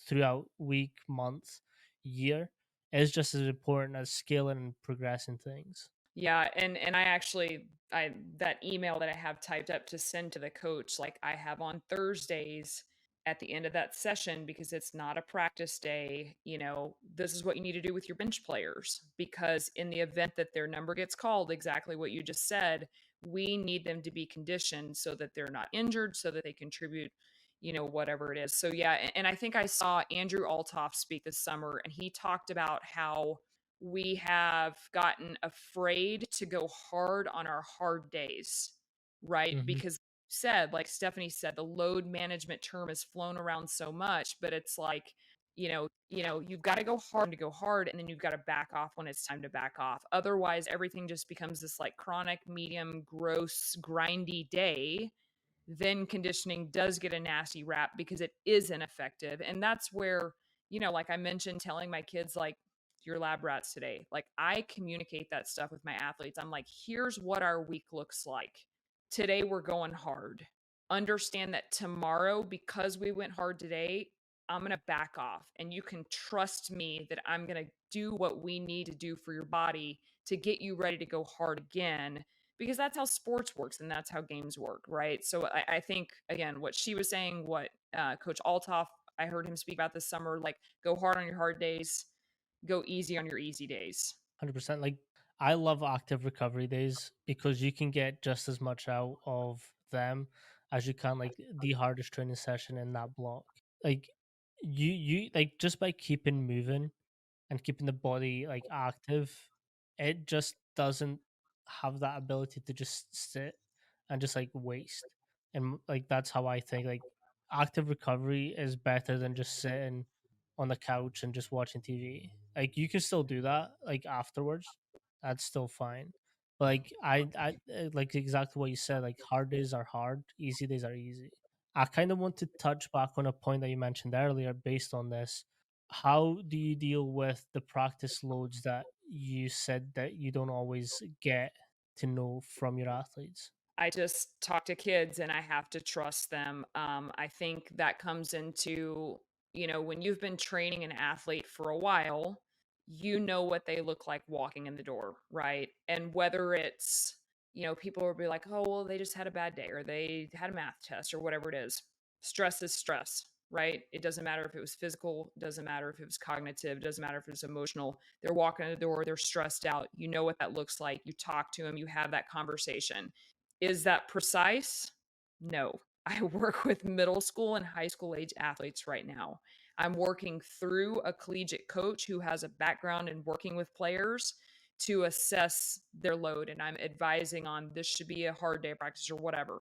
throughout week, month, year is just as important as scaling and progressing things. Yeah, and I actually, that email that I have typed up to send to the coach, like, I have on Thursdays at the end of that session, because it's not a practice day, this is what you need to do with your bench players. Because in the event that their number gets called, exactly what you just said, we need them to be conditioned so that they're not injured, so that they contribute, whatever it is. So, yeah. And I think I saw Andrew Altoff speak this summer, and he talked about how we have gotten afraid to go hard on our hard days, right? Hmm. Because said, like Stephanie said, the load management term is flown around so much, but it's like, you've got to go hard, and then you've got to back off when it's time to back off. Otherwise, everything just becomes this like chronic, medium, gross, grindy day. Then conditioning does get a nasty rap because it is ineffective. And that's where, like I mentioned, telling my kids, like, your lab rats today, like I communicate that stuff with my athletes. I'm like, here's what our week looks like. Today, we're going hard. Understand that tomorrow, because we went hard today, I'm going to back off. And you can trust me that I'm going to do what we need to do for your body to get you ready to go hard again, because that's how sports works and that's how games work, right? So I think, again, what she was saying, what Coach Altoff, I heard him speak about this summer, like, go hard on your hard days, go easy on your easy days. 100%. Like, I love active recovery days because you can get just as much out of them as you can like the hardest training session in that block. Like, you like just by keeping moving and keeping the body like active, it just doesn't have that ability to just sit and just like waste. And like that's how I think like active recovery is better than just sitting on the couch and just watching TV. Like you can still do that like afterwards. That's still fine. But like like exactly what you said, like hard days are hard, easy days are easy. I kind of want to touch back on a point that you mentioned earlier based on this. How do you deal with the practice loads that you said that you don't always get to know from your athletes? I just talk to kids and I have to trust them. I think that comes into, when you've been training an athlete for a while, you know what they look like walking in the door, right? And whether it's, people will be like, oh, well, they just had a bad day or they had a math test or whatever it is. Stress is stress, right? It doesn't matter if it was physical, it doesn't matter if it was cognitive, it doesn't matter if it was emotional. They're walking in the door, they're stressed out. You know what that looks like. You talk to them, you have that conversation. Is that precise? No. I work with middle school and high school age athletes right now. I'm working through a collegiate coach who has a background in working with players to assess their load. And I'm advising on this should be a hard day of practice or whatever.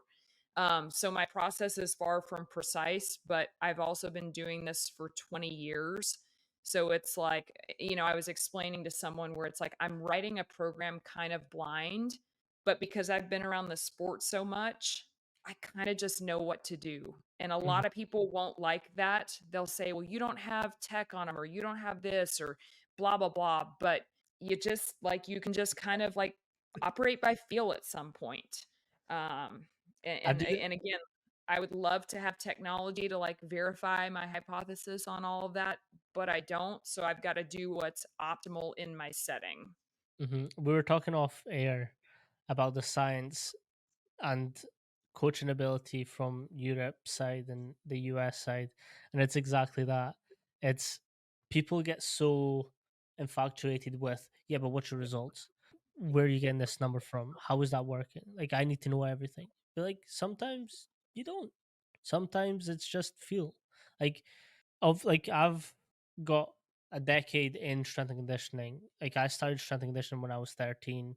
So my process is far from precise, but I've also been doing this for 20 years. So it's like, I was explaining to someone where it's like I'm writing a program kind of blind, but because I've been around the sport so much, I kind of just know what to do. And a Mhm. lot of people won't like that. They'll say, well, you don't have tech on them or you don't have this or blah, blah, blah. But you just like, you can just kind of like operate by feel at some point. Um, and, I and, do. and again, I would love to have technology to like verify my hypothesis on all of that, but I don't. So I've got to do what's optimal in my setting. We were talking off air about the science and coaching ability from Europe side and the US side, and it's exactly that. It's people get so infatuated with, yeah, but what's your results? Where are you getting this number from? How is that working? Like I need to know everything. But like sometimes you don't. Sometimes it's just feel. Like I've got a decade in strength and conditioning. Like I started strength and conditioning when I was 13,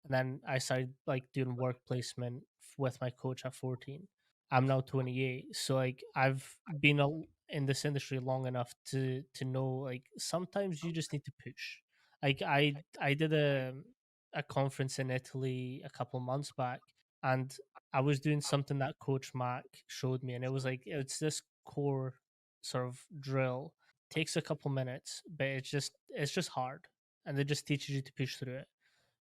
and then I started like doing work placement with my coach at 14. I'm now 28, so like I've been in this industry long enough to know like sometimes you just need to push. Like I did a conference in Italy a couple months back, and I was doing something that Coach Mac showed me, and it was like it's this core sort of drill. Takes a couple minutes, but it's just hard, and it just teaches you to push through it.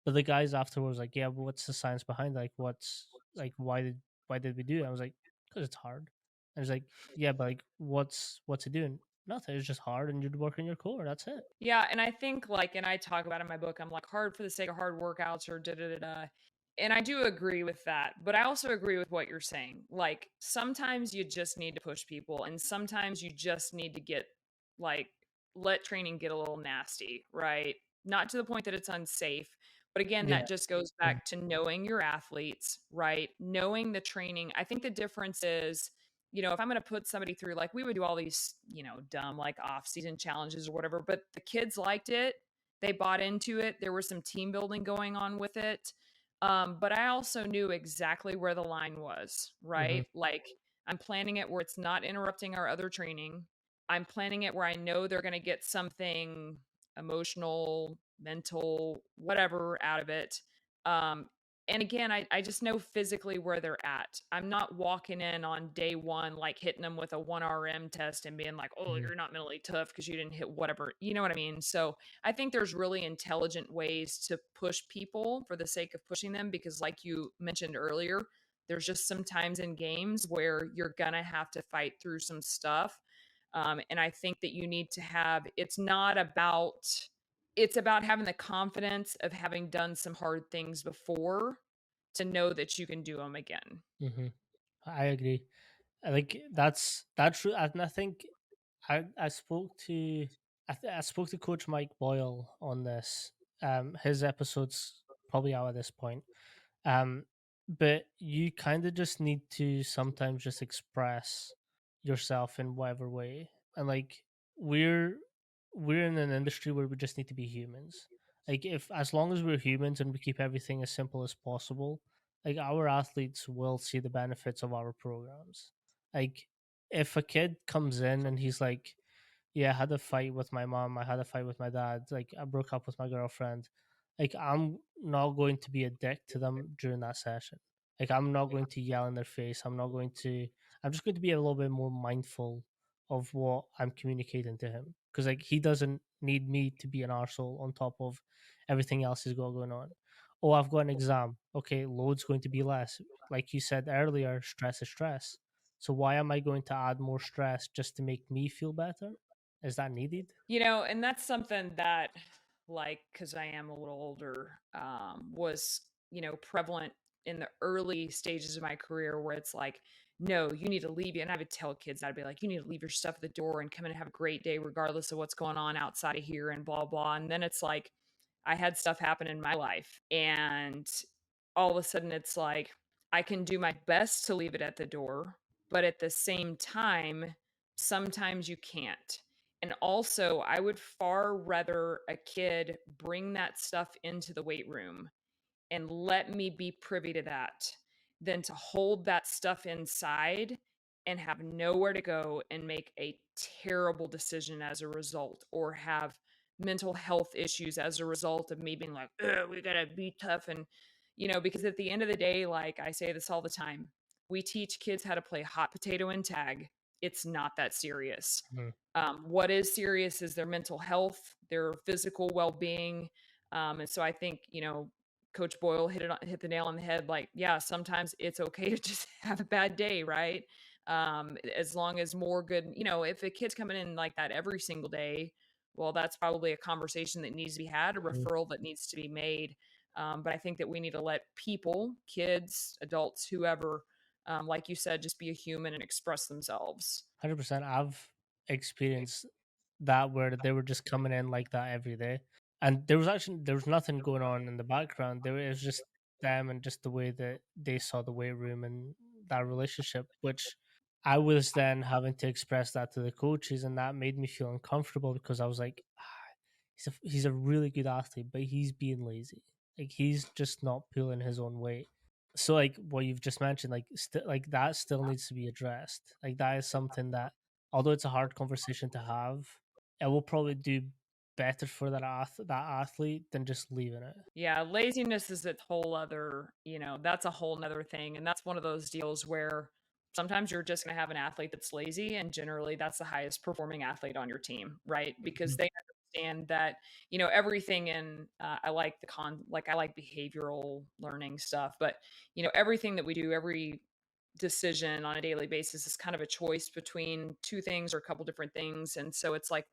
But the guys afterwards like, yeah, but what's the science behind it? Like, what's like why did we do it? I was like, because it's hard. And it's like, yeah, but like, what's it doing? Nothing. It's just hard, and you're working your core. That's it. Yeah, and I think like, and I talk about in my book, I'm like hard for the sake of hard workouts or da da da da. And I do agree with that, but I also agree with what you're saying. Like, sometimes you just need to push people, and sometimes you just need to get, like, let training get a little nasty, right? Not to the point that it's unsafe, but again, Yeah. that just goes Mhm. back to knowing your athletes, right? Knowing the training. I think the difference is, if I'm going to put somebody through, like, we would do all these, dumb, like, off-season challenges or whatever, but the kids liked it. They bought into it. There was some team building going on with it, but I also knew exactly where the line was, Mhm. right? Like, I'm planning it where it's not interrupting our other training. I'm planning it where I know they're going to get something emotional, mental, whatever out of it. Um, and again, I just know physically where they're at. I'm not walking in on day one, like hitting them with a 1RM test and being like, oh, Mhm. you're not mentally tough because you didn't hit whatever. You know what I mean? So I think there's really intelligent ways to push people for the sake of pushing them because, like you mentioned earlier, there's just some times in games where you're going to have to fight through some stuff. And I think that you need to have, it's about having the confidence of having done some hard things before to know that you can do them again. Mhm. I agree. I think that's true, and I think I spoke to I spoke to Coach Mike Boyle on this. His episode's probably out at this point. Um, but you kind of just need to sometimes just express yourself in whatever way, and like we're we're in an industry where we just need to be humans. Like if as long as we're humans and we keep everything as simple as possible, like our athletes will see the benefits of our programs. Like if a kid comes in and he's like, yeah, I had a fight with my mom. I had a fight with my dad. Like, I broke up with my girlfriend. Like, I'm not going to be a dick to them during that session. Like, I'm not going to yell in their face. I'm just going to be a little bit more mindful of what I'm communicating to him. Because, like, he doesn't need me to be an arsehole on top of everything else he's got going on. Oh, I've got an exam. Okay, load's going to be less. Like you said earlier, stress is stress. So why am I going to add more stress just to make me feel better? Is that needed? And that's something that, like, because I am a little older, was, prevalent in the early stages of my career where it's like, no, you need to leave. And I would tell kids, I'd be like, you need to leave your stuff at the door and come in and have a great day, regardless of what's going on outside of here and blah, blah. And then it's like, I had stuff happen in my life. And all of a sudden, it's like, I can do my best to leave it at the door. But at the same time, sometimes you can't. And also, I would far rather a kid bring that stuff into the weight room and let me be privy to that than to hold that stuff inside and have nowhere to go and make a terrible decision as a result, or have mental health issues as a result of me being like, "Ugh, we gotta be tough." And, because at the end of the day, like I say this all the time, we teach kids how to play hot potato and tag. It's not that serious. Mhm. What is serious is their mental health, their physical well-being. And so I think, Coach Boyle hit the nail on the head. Like, yeah, sometimes it's okay to just have a bad day, right? As long as more good, if a kid's coming in like that every single day, well, that's probably a conversation that needs to be had, a Mhm. referral that needs to be made. But I think that we need to let people, kids, adults, whoever, like you said, just be a human and express themselves. 100%. I've experienced that where they were just coming in like that every day. And there was nothing going on in the background. It was just them and just the way that they saw the weight room and that relationship, which I was then having to express that to the coaches, and that made me feel uncomfortable because I was like, he's a really good athlete, but he's being lazy. Like he's just not pulling his own weight. So like what you've just mentioned, like that still needs to be addressed. Like that is something that, although it's a hard conversation to have, it will probably do better for that athlete than just leaving it. Yeah, laziness is its whole other, that's a whole nother thing. And that's one of those deals where sometimes you're just going to have an athlete that's lazy. And generally, that's the highest performing athlete on your team, right? Because Mhm. they understand that, everything in, I like I like behavioral learning stuff, but, everything that we do, every decision on a daily basis is kind of a choice between two things or a couple different things. And so it's like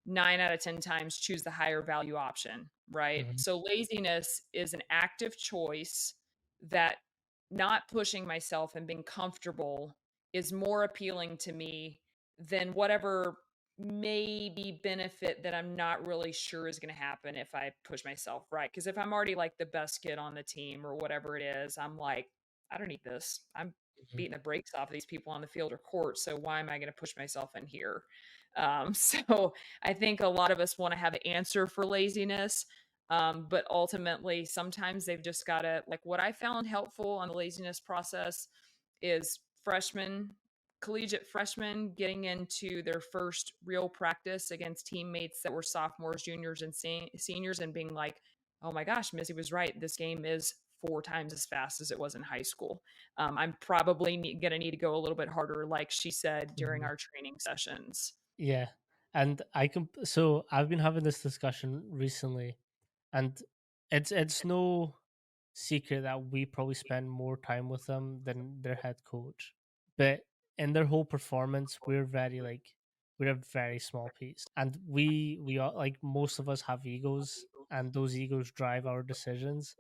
9 out of 10 times choose the higher value option, right? Mhm. So laziness is an active choice that not pushing myself and being comfortable is more appealing to me than whatever maybe benefit that I'm not really sure is going to happen if I push myself, right? Because if I'm already like the best kid on the team or whatever it is, I'm like, I don't need this. I'm Mhm. beating the brakes off of these people on the field or court. So why am I going to push myself in here? So I think a lot of us want to have an answer for laziness. But ultimately, sometimes they've just got to, like, what I found helpful on the laziness process is collegiate freshmen getting into their first real practice against teammates that were sophomores, juniors, and seniors, and being like, oh my gosh, Missy was right. This game is 4 times as fast as it was in high school. I'm probably going to need to go a little bit harder, like she said during Mhm. our training sessions. Yeah. And so I've been having this discussion recently, and it's no secret that we probably spend more time with them than their head coach. But in their whole performance, we're a very small piece. And we are like, most of us have egos, and those egos drive our decisions.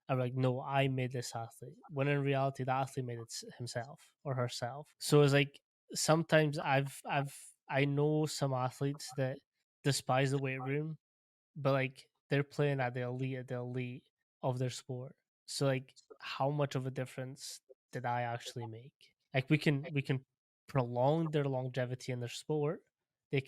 I'm like, no, I made this athlete. When in reality, the athlete made it himself or herself. So it's like, sometimes I know some athletes that despise the weight room, but like, they're playing at the elite of their sport. So like, how much of a difference did I actually make? Like, we can prolong their longevity in their sport. We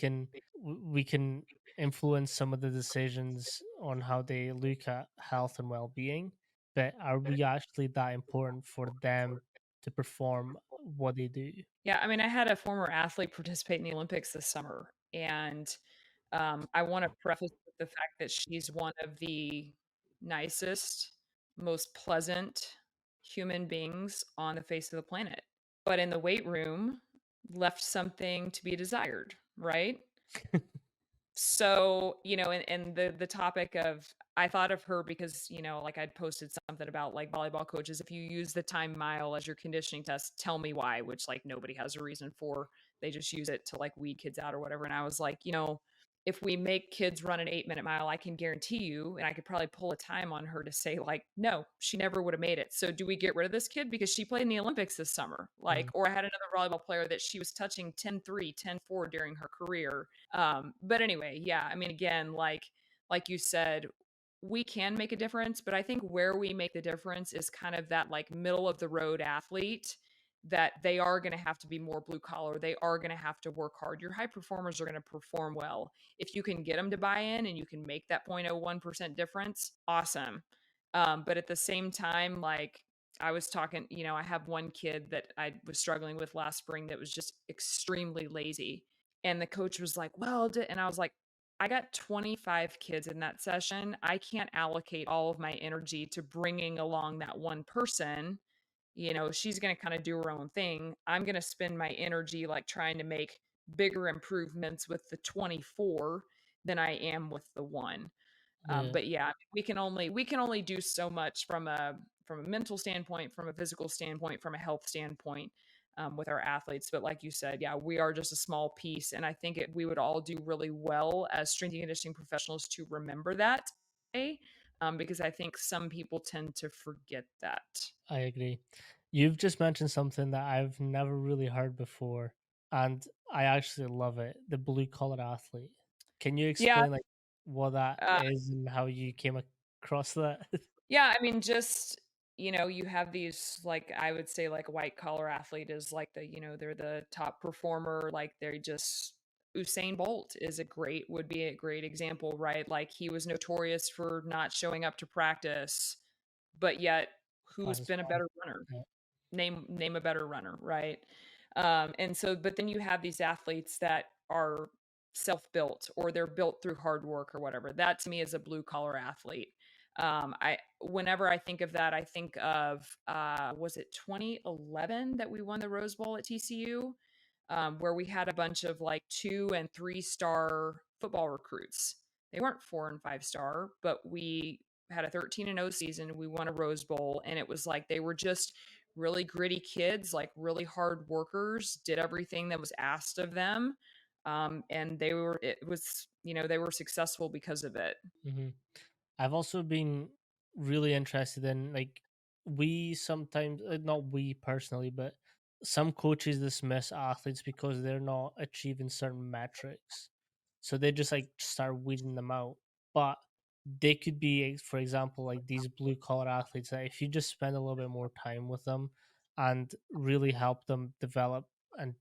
can influence some of the decisions on how they look at health and well-being, but are we actually that important for them to perform what they do? Yeah, I mean, I had a former athlete participate in the Olympics this summer, and I want to preface with the fact that she's one of the nicest, most pleasant human beings on the face of the planet. But in the weight room, left something to be desired, right? So, and the topic of I thought of her because, like I'd posted something about like volleyball coaches, if you use the time mile as your conditioning test, tell me why, which like nobody has a reason for. They just use it to like weed kids out or whatever. And I was like, if we make kids run an 8-minute mile, I can guarantee you, and I could probably pull a time on her to say, like, no, she never would have made it. So do we get rid of this kid because she played in the Olympics this summer? Like, Mm, or I had another volleyball player that she was touching 10-3, 10-4 during her career. But anyway, yeah, I mean, again, like you said, we can make a difference, but I think where we make the difference is kind of that like middle of the road athlete that they are going to have to be more blue collar. They are going to have to work hard. Your high performers are going to perform well. If you can get them to buy in and you can make that 0.01% difference, awesome. But at the same time, like I was talking, I have one kid that I was struggling with last spring that was just extremely lazy. And the coach was like, well, and I was like, I got 25 kids in that session. I can't allocate all of my energy to bringing along that one person. She's going to kind of do her own thing. I'm going to spend my energy like trying to make bigger improvements with the 24 than I am with the one. yeah, But yeah, we can only do so much from a mental standpoint, from a physical standpoint, from a health standpoint, with our athletes. But like you said, yeah, we are just a small piece, and I think we would all do really well as strength and conditioning professionals to remember that, because I think some people tend to forget that. I agree. You've just mentioned something that I've never really heard before, and I actually love it. The blue collar athlete. Can you Yeah, explain like what that uh, is and how you came across that? yeah, I mean, just, you have these, like, I would say, like, white collar athlete is like they're the top performer. Like, they're just, Usain Bolt would be a great example, right? Like, he was notorious for not showing up to practice, but yet, By who's his been a mom. better runner? Yeah. Name a better runner, right? And so, but then you have these athletes that are self-built or they're built through hard work or whatever. That to me is a blue collar athlete. I Whenever I think of that, I think of was it 2011 that we won the Rose Bowl at TCU, where we had a bunch of like 2 and 3 star football recruits. They weren't 4 and 5 star, but we had a 13-0 season. We won a Rose Bowl, and it was like they were just really gritty kids, like really hard workers, did everything that was asked of them. And it was, they were successful because of it. Hmm. I've also been really interested in, like, we sometimes, not we personally, but some coaches dismiss athletes because they're not achieving certain metrics. So they just like start weeding them out. But they could be, for example, like these blue collar athletes that if you just spend a little bit more time with them and really help them develop and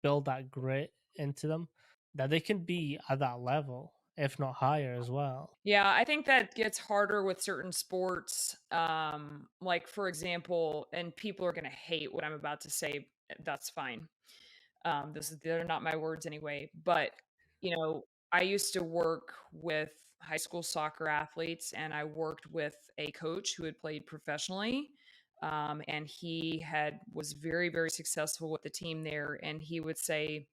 build that grit into them, that they can be at that level, if not higher as well. Yeah, I think that gets harder with certain sports. Like for example, and people are going to hate what I'm about to say. That's fine. They're not my words anyway. But you know, I used to work with high school soccer athletes, and I worked with a coach who had played professionally. And he had was very, very successful with the team there. And he would say,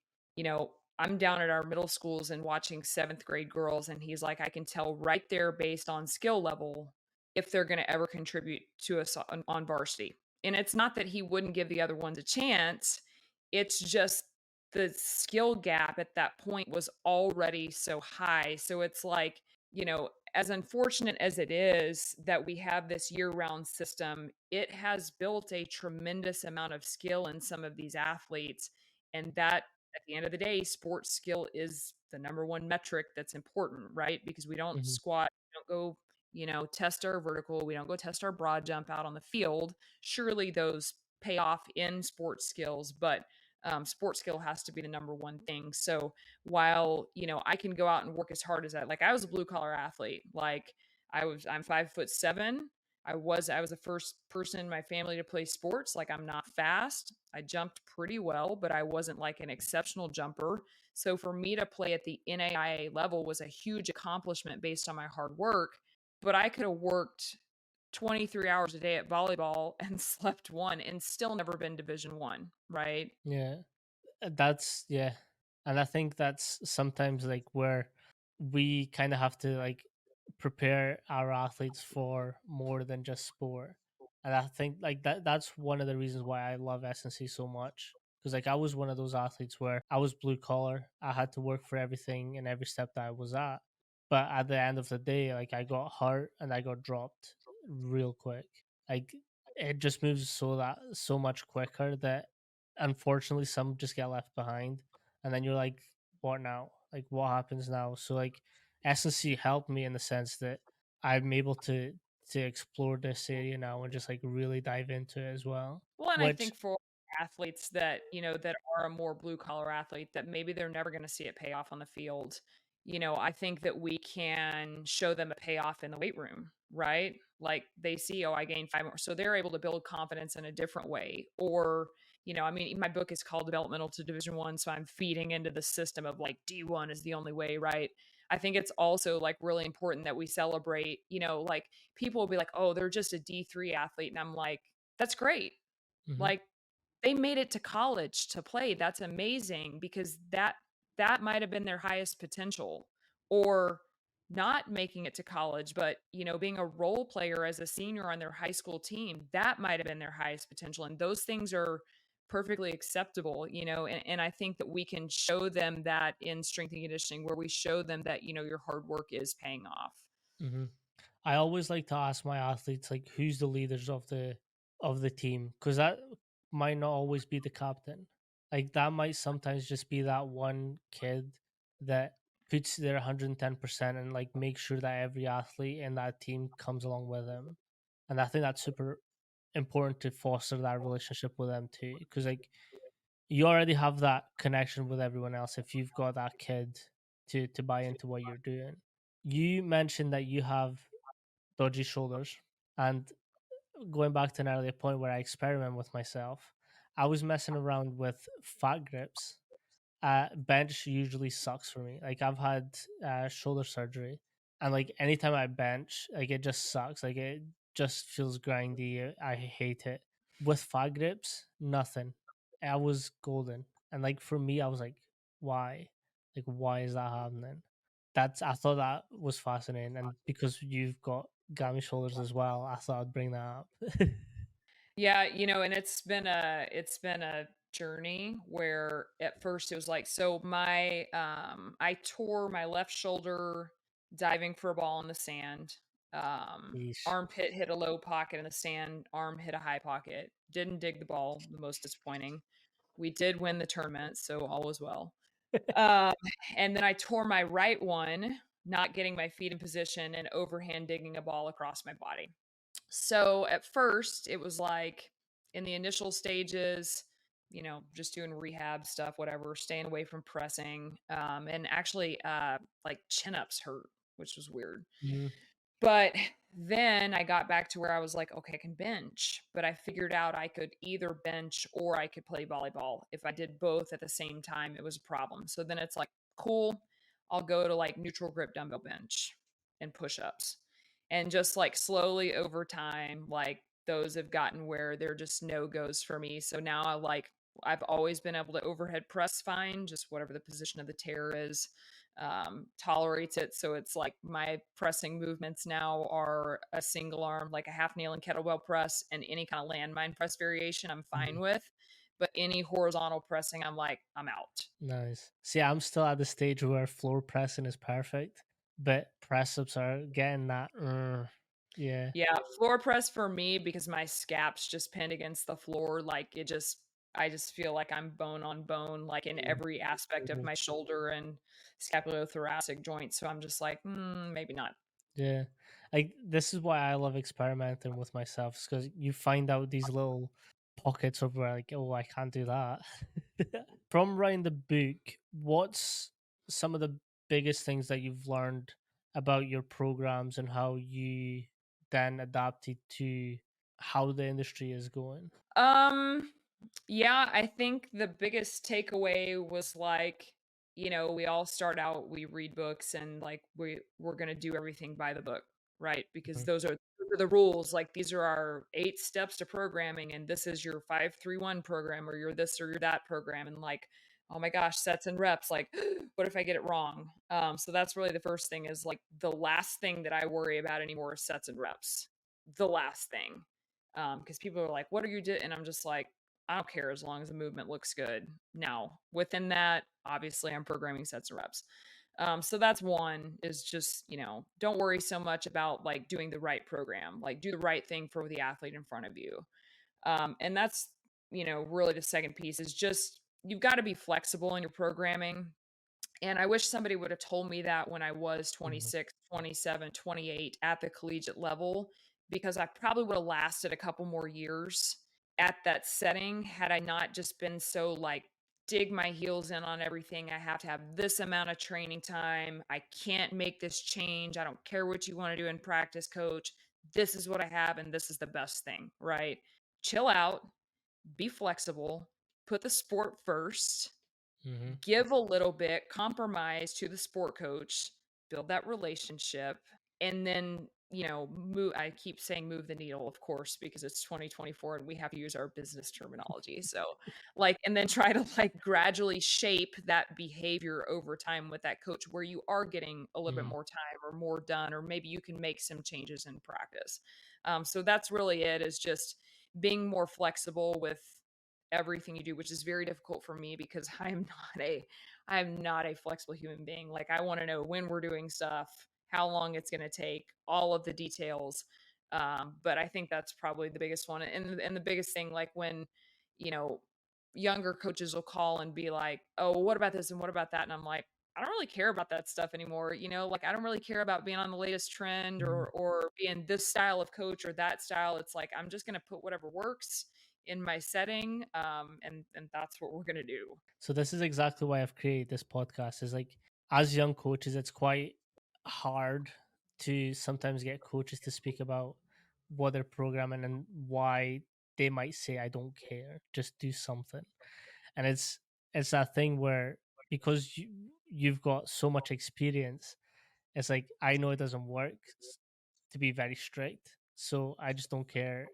I'm down at our middle schools and watching seventh grade girls, and he's like, I can tell right there based on skill level if they're going to ever contribute to us on varsity. And it's not that he wouldn't give the other ones a chance, it's just the skill gap at that point was already so high. So it's like, as unfortunate as it is that we have this year round system, it has built a tremendous amount of skill in some of these athletes. And that, at the end of the day, sports skill is the number one metric that's important, right? Because we don't Hmm. squat, we don't go, test our vertical, we don't go test our broad jump out on the field. Surely those pay off in sports skills, but sports skill has to be the number one thing. So while I can go out and work as hard as I was a blue collar athlete. I'm 5'7". I was the first person in my family to play sports. Like I'm not fast. I jumped pretty well, but I wasn't like an exceptional jumper. So for me to play at the NAIA level was a huge accomplishment based on my hard work. But I could have worked 23 hours a day at volleyball and slept one and still never been division 1, right? Yeah. That's yeah. And I think that's sometimes like where we kind of have to like prepare our athletes for more than just sport. And I think like that's one of the reasons why I love S&C so much. Because like I was one of those athletes where I was blue collar. I had to work for everything and every step that I was at. But at the end of the day, like I got hurt and I got dropped real quick. Like it just moves so much quicker that unfortunately some just get left behind, and then you're like, what now, like what happens now? So like SNC helped me in the sense that I'm able to explore this area now and just like really dive into it as well, Well, and I which think for athletes that, that are a more blue collar athlete that maybe they're never going to see it pay off on the field, I think that we can show them a payoff in the weight room, right? Like they see, oh, I gained 5 more. So they're able to build confidence in a different way. Or, I mean, my book is called Developmental to Division 1. So I'm feeding into the system of like D1 is the only way, right? I think it's also like really important that we celebrate, like people will be like, oh, they're just a D3 athlete. And I'm like, that's great. Mhm. Like, they made it to college to play. That's amazing because that might have been their highest potential. Or not making it to college, but, being a role player as a senior on their high school team, that might have been their highest potential. And those things are perfectly acceptable, and I think that we can show them that in strength and conditioning where we show them that, your hard work is paying off. Mhm. I always like to ask my athletes like who's the leaders of the team, because that might not always be the captain. Like that might sometimes just be that one kid that puts their 110% and like make sure that every athlete in that team comes along with him. And I think that's super important to foster that relationship with them too, because like you already have that connection with everyone else if you've got that kid to buy into what you're doing. You mentioned that you have dodgy shoulders. And going back to an earlier point where I experiment with myself, I was messing around with fat grips. Bench usually sucks for me. Like I've had shoulder surgery, and like anytime I bench, like it just sucks. Like it just feels grindy. I hate it. With fat grips, nothing. I was golden, and like for me, I was like, why? Like why is that happening? That's I thought that was fascinating, and because you've got gammy shoulders as well, I thought I'd bring that up. Yeah, and it's been a journey where at first it was like, so my I tore my left shoulder diving for a ball in the sand. Yeesh. Armpit hit a low pocket in the sand, arm hit a high pocket. Didn't dig the ball, the most disappointing. We did win the tournament, so all was well. Um, and then I tore my right one, not getting my feet in position and overhand digging a ball across my body. So at first, it was like in the initial stages, just doing rehab stuff, whatever, staying away from pressing. And actually, like chin ups hurt, which was weird. Mhm. But then I got back to where I was like, okay, I can bench, but I figured out I could either bench or I could play volleyball. If I did both at the same time, it was a problem. So then it's like, cool, I'll go to like neutral grip dumbbell bench and push ups. And just like slowly over time, like those have gotten where they're just no goes for me. So now I've always been able to overhead press fine, just whatever the position of the tear is, tolerates it. So it's like my pressing movements now are a single arm, like a half nail and kettlebell press, and any kind of landmine press variation I'm fine Mhm. with. But any horizontal pressing, I'm like, I'm out. Nice. See, I'm still at the stage where floor pressing is perfect, but press ups are getting that. Yeah. Yeah, floor press for me because my scap's just pinned against the floor. Like I just feel like I'm bone on bone, like in Mhm. every aspect of Mhm. my shoulder and scapulothoracic joint. So I'm just like, maybe not. Yeah. Like this is why I love experimenting with myself, because you find out these little pockets of where like, oh, I can't do that. From writing the book, what's some of the biggest things that you've learned about your programs and how you then adapted to how the industry is going? Um, yeah, I think the biggest takeaway was like, we all start out, we read books and like we're gonna do everything by the book, right? Because Mhm. those are the rules. Like these are our 8 steps to programming, and this is your 5-3-1 program, or you're this or you're that program. And like, oh my gosh, sets and reps, like, what if I get it wrong? So that's really the first thing is like the last thing that I worry about anymore is sets and reps. The last thing because people are like, "What are you doing?" And I'm just like, I don't care as long as the movement looks good. Now, within that, obviously, I'm programming sets and reps. So that's one is just, don't worry so much about like doing the right program, like do the right thing for the athlete in front of you. And that's, really the second piece is just you've got to be flexible in your programming. And I wish somebody would have told me that when I was Mhm. 26, 27, 28 at the collegiate level, because I probably would have lasted a couple more years at that setting had I not just been so like, dig my heels in on everything. I have to have this amount of training time. I can't make this change. I don't care what you want to do in practice, coach. This is what I have, and this is the best thing, right? Chill out, be flexible, put the sport first, Mhm. give a little bit, compromise to the sport coach, build that relationship, and then, move. I keep saying move the needle, of course, because it's 2024 and we have to use our business terminology. So, like, and then try to like gradually shape that behavior over time with that coach where you are getting a little bit Mhm. more time or more done, or maybe you can make some changes in practice. So that's really it is just being more flexible with everything you do, which is very difficult for me because I am not a flexible human being. Like I want to know when we're doing stuff, how long it's going to take, all of the details. But I think that's probably the biggest one. And the biggest thing, like when, you know, younger coaches will call and be like, "Oh, well, what about this and what about that?" And I'm like, I don't really care about that stuff anymore. Like I don't really care about being on the latest trend Mhm. or being this style of coach or that style. It's like I'm just going to put whatever works in my setting, and that's what we're gonna do. So this is exactly why I've created this podcast. Is like, as young coaches, it's quite hard to sometimes get coaches to speak about what they're programming and why they might say, "I don't care, just do something." And it's that thing where, because you've got so much experience, it's like, I know it doesn't work to be very strict, so I just don't care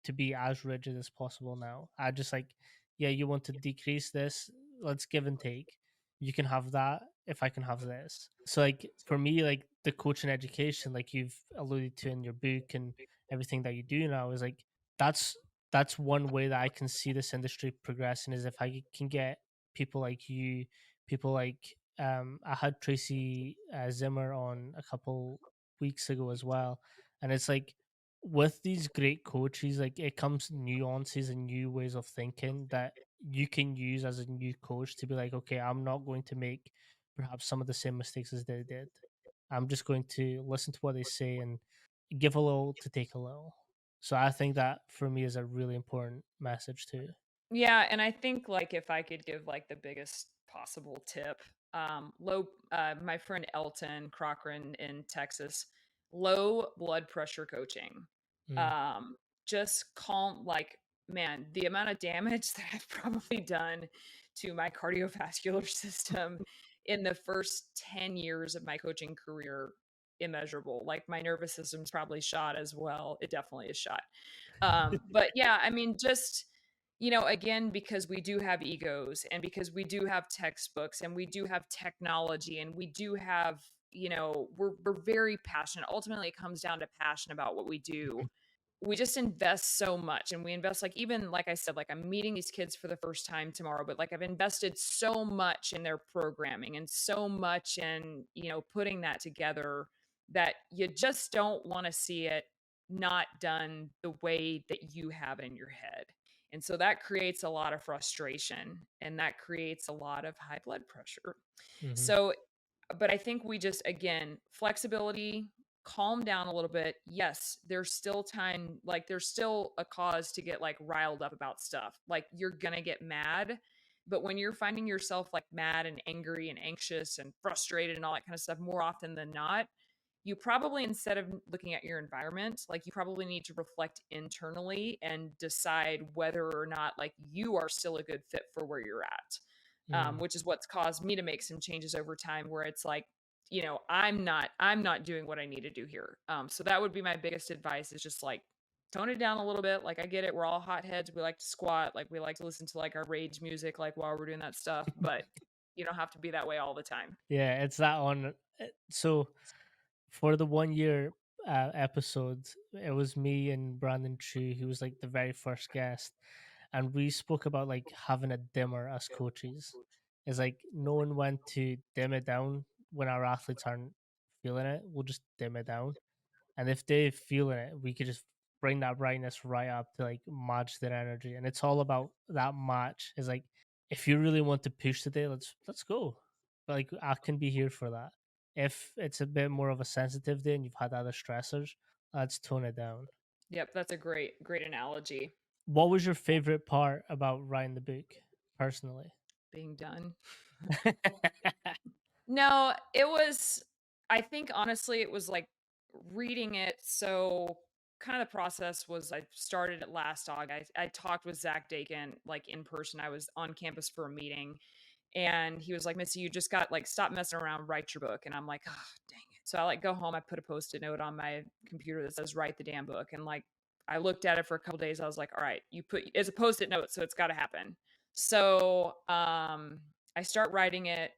to be as rigid as possible now. I just like, yeah, you want to decrease this, let's give and take. You can have that if I can have this. So like for me, like the coaching education, like you've alluded to in your book and everything that you do now, is like that's that's one way that I can see this industry progressing is if I can get people like you, people like I had Tracy Zimmer on a couple weeks ago as well, and it's like with these great coaches, like it comes nuances and new ways of thinking that you can use as a new coach to be like, okay, I'm not going to make perhaps some of the same mistakes as they did. I'm just going to listen to what they say and give a little to take a little. So I think that for me is a really important message too. Yeah, and I think, like, if I could give, like, the biggest possible tip, my friend Elton Cochran in Texas, low blood pressure coaching. Mm. Um, just calm like, man, the amount of damage that I've probably done to my cardiovascular system in the first 10 years of my coaching career, immeasurable. Like, my nervous system's probably shot as well. It definitely is shot. But yeah, I mean, just, again, because we do have egos and because we do have textbooks and we do have technology and we do have, we're very passionate. Ultimately, it comes down to passion about what we do. We just invest so much and we invest, like, even like I said, like, I'm meeting these kids for the first time tomorrow, but like I've invested so much in their programming and so much in, putting that together that you just don't want to see it not done the way that you have it in your head. And so that creates a lot of frustration and that creates a lot of high blood pressure. Hmm. So, but I think we just, again, flexibility, calm down a little bit. Yes, there's still time, like there's still a cause to get like riled up about stuff. Like you're gonna get mad, but when you're finding yourself like mad and angry and anxious and frustrated and all that kind of stuff, more often than not, you probably, instead of looking at your environment, like you probably need to reflect internally and decide whether or not like you are still a good fit for where you're at. Mm. Which is what's caused me to make some changes over time where it's like, I'm not doing what I need to do here. So that would be my biggest advice, is just like tone it down a little bit. Like, I get it, we're all hotheads, we like to squat, like we like to listen to like our rage music like while we're doing that stuff, but you don't have to be that way all the time. Yeah, it's that on. So for the 1 year episode, it was me and Brandon Chu, who was like the very first guest, and we spoke about like having a dimmer as coaches. It's like knowing when to dim it down when our athletes aren't feeling it. We'll just dim it down. And if they're feeling it, we could just bring that brightness right up to like match their energy. And it's all about that match. It's like if you really want to push today, let's go. But like I can be here for that. If it's a bit more of a sensitive day and you've had other stressors, let's tone it down. Yep, that's a great analogy. What was your favorite part about writing the book, personally? Being done. No, it was, I think honestly it was like reading it. So kind of the process was, I started it last August. I talked with Zach Dakin like in person. I was on campus for a meeting and he was like, Missy, you just got like, stop messing around, write your book. And I'm like, oh, dang it. So I like go home, I put a post-it note on my computer that says write the damn book. And like I looked at it for a couple days. I was like, all right, you put, it's a post-it note, so it's got to happen. So I start writing it.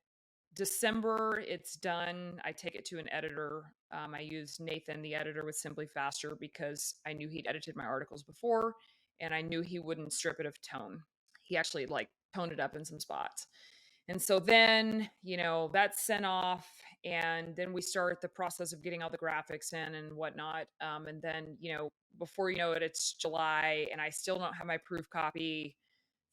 December, it's done. I take it to an editor. I use Nathan, the editor with Simply Faster, because I knew he'd edited my articles before and I knew he wouldn't strip it of tone. He actually like toned it up in some spots. And so then, that's sent off. And then we start the process of getting all the graphics in and whatnot. And then, before you know it, it's July and I still don't have my proof copy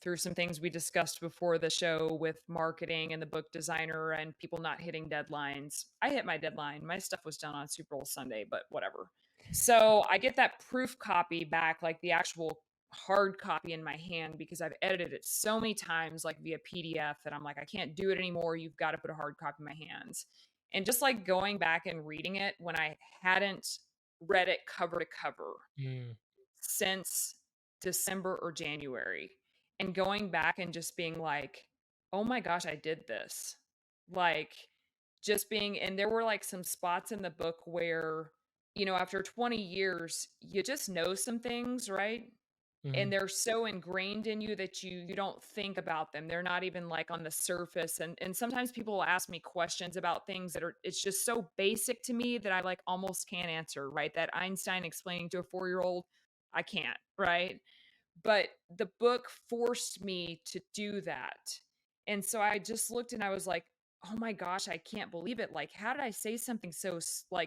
through some things we discussed before the show with marketing and the book designer and people not hitting deadlines. I hit my deadline. My stuff was done on Super Bowl Sunday, but whatever. So I get that proof copy back, like the actual hard copy in my hand, because I've edited it so many times, like via PDF, that I'm like, I can't do it anymore. You've got to put a hard copy in my hands. And just like going back and reading it when I hadn't read it cover to cover Mm. since December or January, and going back and just being like, "Oh my gosh, I did this." Like, just being, and there were like some spots in the book where, after 20 years, you just know some things, right? Hmm. And they're so ingrained in you that you don't think about them. They're not even like on the surface. And sometimes people will ask me questions about things that are, it's just so basic to me that I like almost can't answer, right? That Einstein explaining to a 4-year-old, I can't, right? but the book forced me to do that. And so I just looked and I was like, "Oh my gosh, I can't believe it. Like, how did I say something so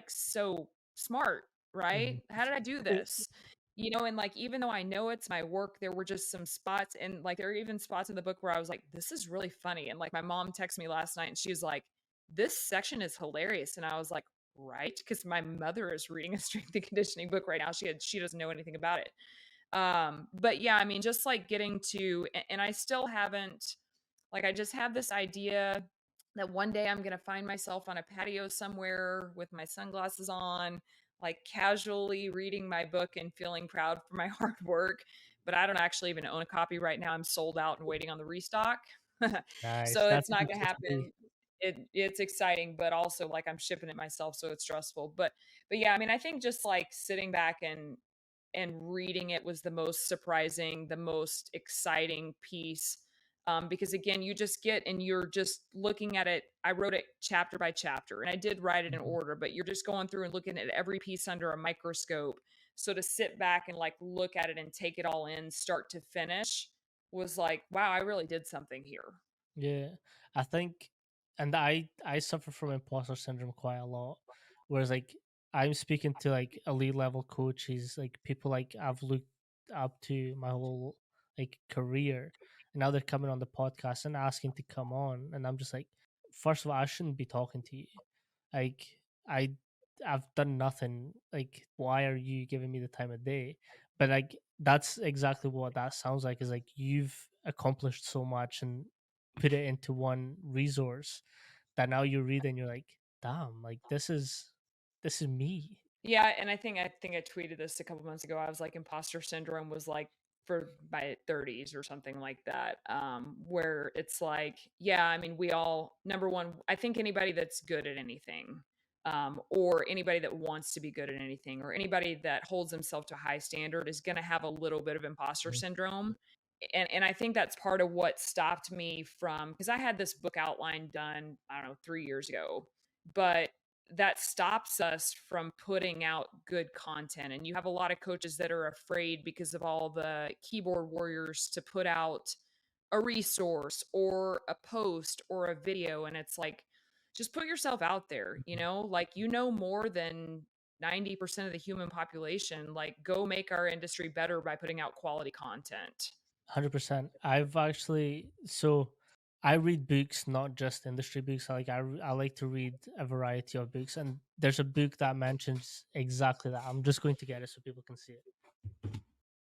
so smart, Mhm. right? How did I do this?" You know, and like even though I know it's my work, there were just some spots and like there are even spots in the book where I was like, "This is really funny." And like my mom texted me last night and she was like, "This section is hilarious." And I was like, "Right?" Because my mother is reading a strength and conditioning book right now. She doesn't know anything about it. But yeah, I mean, just like getting to and I still haven't like I just have this idea that one day I'm gonna find myself on a patio somewhere with my sunglasses on, like casually reading my book and feeling proud for my hard work. But I don't actually even own a copy right now. I'm sold out and waiting on the restock. Nice. So it's That's a not good gonna place to be. happen. It's exciting, but also like I'm shipping it myself, so it's stressful. But yeah, I mean, I think just like sitting back and reading it was the most surprising, the most exciting piece. Because again, you just get and you're just looking at it. I wrote it chapter by chapter, and I did write it in Mhm. order, but you're just going through and looking at every piece under a microscope. So to sit back and like look at it and take it all in, start to finish, was like, wow, I really did something here. Yeah, I think, and I suffer from imposter syndrome quite a lot. Whereas like I'm speaking to like elite level coaches, like people like I've looked up to my whole like career, and now they're coming on the podcast and asking to come on, and I'm just like, first of all, I shouldn't be talking to you. Like I I've done nothing. Like why are you giving me the time of day? But like that's exactly what that sounds like. Is like you've accomplished so much and put it into one resource that now you read and you're like, damn, like this is me. Yeah, and I think I tweeted this a couple months ago. I was like, imposter syndrome was like for my 30s or something like that. Where it's like, yeah, I mean, we all number one, I think anybody that's good at anything, or anybody that wants to be good at anything, or anybody that holds himself to a high standard is gonna have a little bit of imposter Mhm. syndrome. And I think that's part of what stopped me from because I had this book outline done, I don't know, 3 years ago. But that stops us from putting out good content. And you have a lot of coaches that are afraid because of all the keyboard warriors to put out a resource or a post or a video. And it's like, just put yourself out there, you Mhm. know, like you know more than 90% of the human population. Like, go make our industry better by putting out quality content. 100%. I've actually so I read books, not just industry books. I like to read a variety of books, and there's a book that mentions exactly that. I'm just going to get it so people can see it.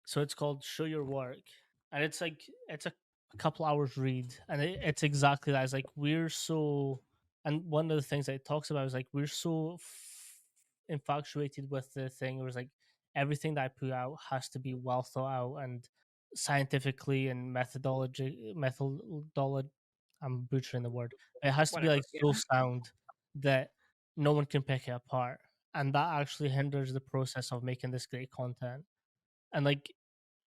So it's called Show Your Work, and it's like it's a couple hours read, and it's exactly that. It's like we're so, and one of the things that it talks about is like we're so infatuated with the thing. It was like everything that I put out has to be well thought out and scientifically and methodology. I'm butchering the word. It has to be Whatever. like so Yeah. sound that no one can pick it apart, and that actually hinders the process of making this great content. And like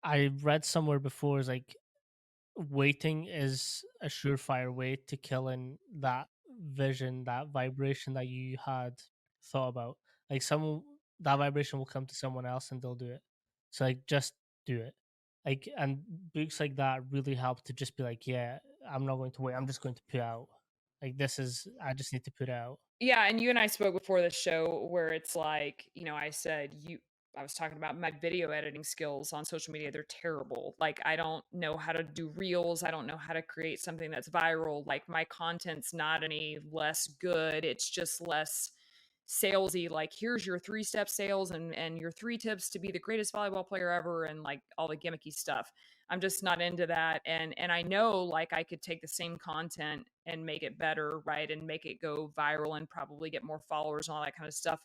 I read somewhere before is like waiting is a surefire way to killing that vision, that vibration that you had thought about. Like someone that vibration will come to someone else and they'll do it. So like just do it. Like and books like that really help to just be like, yeah, I'm not going to wait. I'm just going to put out. Like this is I just need to put out. Yeah, and you and I spoke before the show where it's like, I was talking about my video editing skills on social media. They're terrible. Like I don't know how to do reels. I don't know how to create something that's viral. Like my content's not any less good. It's just less salesy. Like here's your three-step sales and your three tips to be the greatest volleyball player ever and like all the gimmicky stuff. I'm just not into that. And I know like I could take the same content and make it better, right? And make it go viral and probably get more followers and all that kind of stuff.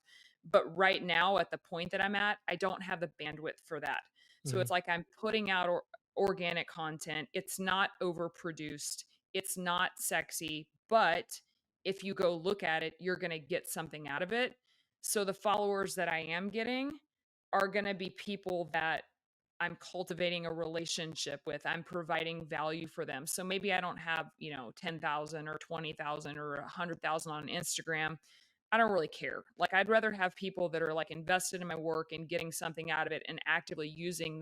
But right now at the point that I'm at, I don't have the bandwidth for that. So Mm-hmm. it's like I'm putting out organic content. It's not overproduced. It's not sexy, but if you go look at it, you're going to get something out of it. So the followers that I am getting are going to be people that I'm cultivating a relationship with. I'm providing value for them. So maybe I don't have, 10,000 or 20,000 or 100,000 on Instagram. I don't really care. Like I'd rather have people that are like invested in my work and getting something out of it and actively using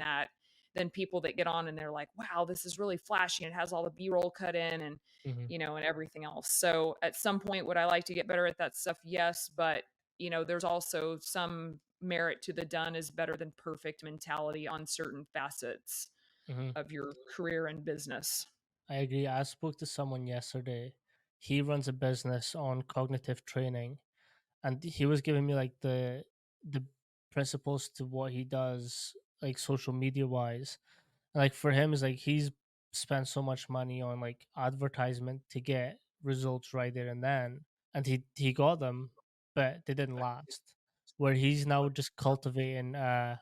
than people that get on and they're like, wow, this is really flashy and it has all the B-roll cut in and Hmm. and everything else. So at some point, would I like to get better at that stuff? Yes, but there's also some merit to the done is better than perfect mentality on certain facets Hmm. of your career and business. I agree. I spoke to someone yesterday. He runs a business on cognitive training, and he was giving me like the principles to what he does, like social media wise. Like for him, is like he's spent so much money on like advertisement to get results right there and then, and he got them, but they didn't last. Where he's now just cultivating a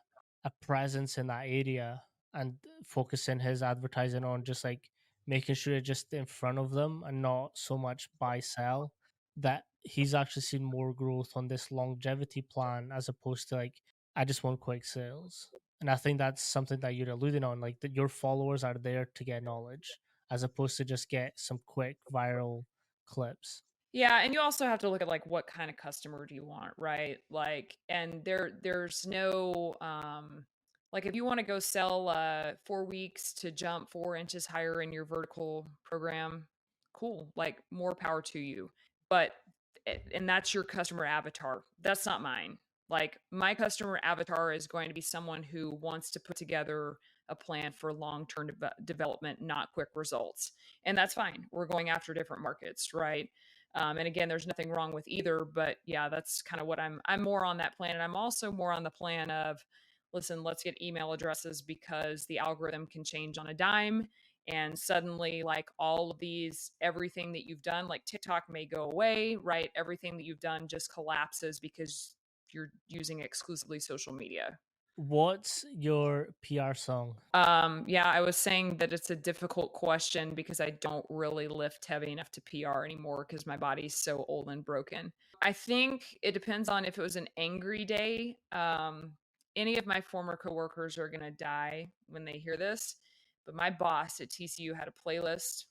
presence in that area and focusing his advertising on just like making sure it's just in front of them and not so much buy sell, that he's actually seen more growth on this longevity plan as opposed to like I just want quick sales. And I think that's something that you're alluding on, like that your followers are there to get knowledge as opposed to just get some quick viral clips. Yeah, and you also have to look at like what kind of customer do you want, right? Like, and there's no like if you want to go sell 4 weeks to jump 4 inches higher in your vertical program, cool. Like more power to you. But and that's your customer avatar. That's not mine. Like my customer avatar is going to be someone who wants to put together a plan for long-term development, not quick results. And that's fine. We're going after different markets, right? And again, there's nothing wrong with either, but yeah, that's kind of what I'm more on that plan. And I'm also more on the plan of, listen, let's get email addresses because the algorithm can change on a dime. And suddenly, like all of these, everything that you've done, like TikTok may go away, right? Everything that you've done just collapses because you're using exclusively social media. What's your PR song? Yeah, I was saying that it's a difficult question because I don't really lift heavy enough to PR anymore because my body's so old and broken. I think it depends on if it was an angry day. Any of my former coworkers are gonna die when they hear this, but my boss at TCU had a playlist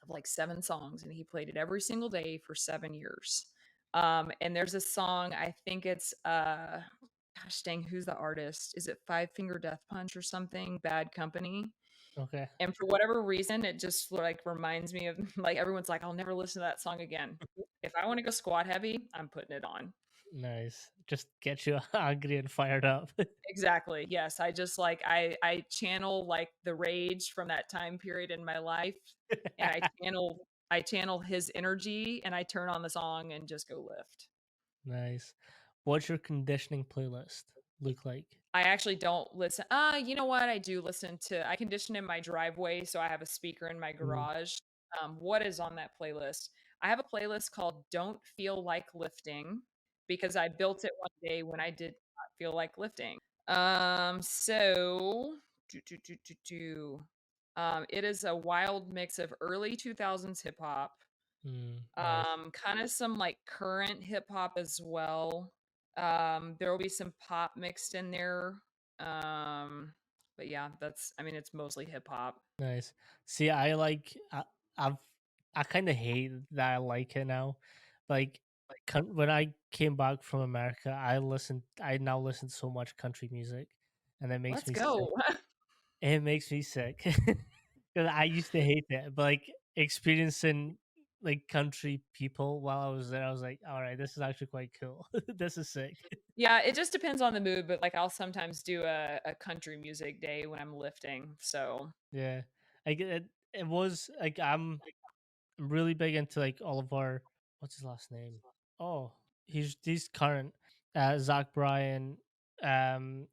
of like 7 songs, and he played it every single day for 7 years. And there's a song, I think it's gosh dang, who's the artist? Is it Five Finger Death Punch or something? Bad Company. Okay. And for whatever reason, it just like reminds me of like everyone's like, I'll never listen to that song again. If I want to go squat heavy, I'm putting it on. Nice. Just get you angry and fired up. Exactly. Yes. I just like I channel like the rage from that time period in my life and I channel his energy and I turn on the song and just go lift. Nice. What's your conditioning playlist look like? I actually don't listen. You know what? I do listen to I condition in my driveway, so I have a speaker in my Mm, garage. What is on that playlist? I have a playlist called Don't Feel Like Lifting because I built it one day when I did not feel like lifting. So do. It is a wild mix of early 2000s hip hop, nice. kind of some like current hip hop as well. There will be some pop mixed in there. Um, but yeah, I mean, it's mostly hip hop. Nice. See, I've I kind of hate that I like it now. Like when I came back from America, I now listen to so much country music, and it makes Let's me sick. go. It makes me sick because I used to hate it, but like experiencing like country people while I was there, I was like, all right, this is actually quite cool. This is sick. Yeah, it just depends on the mood, but like I'll sometimes do a country music day when I'm lifting. So Yeah, like it was like I'm really big into like all of our what's his last name? Oh, he's current. Zach Bryan,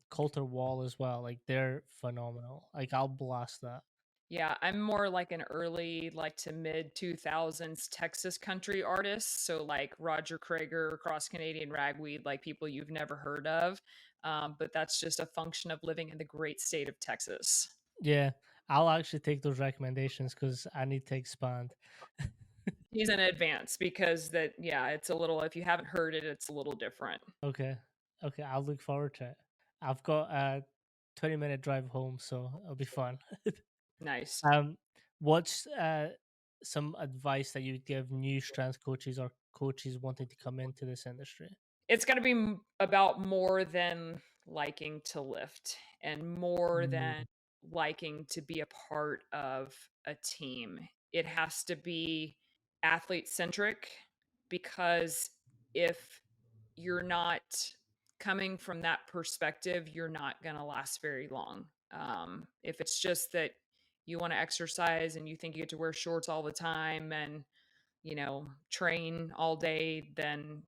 Coulter Wall as well. Like they're phenomenal. Like I'll blast that. yeah, I'm more like an early, like to mid 2000s Texas country artist. So like Roger Krager, Cross Canadian Ragweed, like people you've never heard of. But that's just a function of living in the great state of Texas. Yeah, I'll actually take those recommendations because I need to expand. He's in advance because that, yeah, it's a little, if you haven't heard it, it's a little different. Okay, okay, I'll look forward to it. I've got a 20-minute drive home, so it'll be fun. Nice. What's some advice that you would give new strength coaches or coaches wanting to come into this industry? It's got to be about more than liking to lift and more Mm, than liking to be a part of a team. It has to be athlete centric, because if you're not coming from that perspective, you're not going to last very long. If it's just that you want to exercise and you think you get to wear shorts all the time and, train all day, then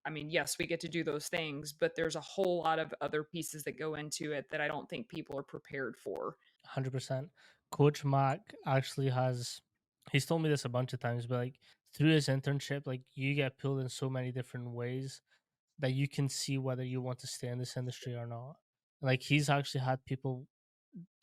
I mean, yes, we get to do those things, but there's a whole lot of other pieces that go into it that I don't think people are prepared for. 100%. Coach Mac actually has, he's told me this a bunch of times, but like through his internship, like you get pulled in so many different ways that you can see whether you want to stay in this industry or not. Like he's actually had people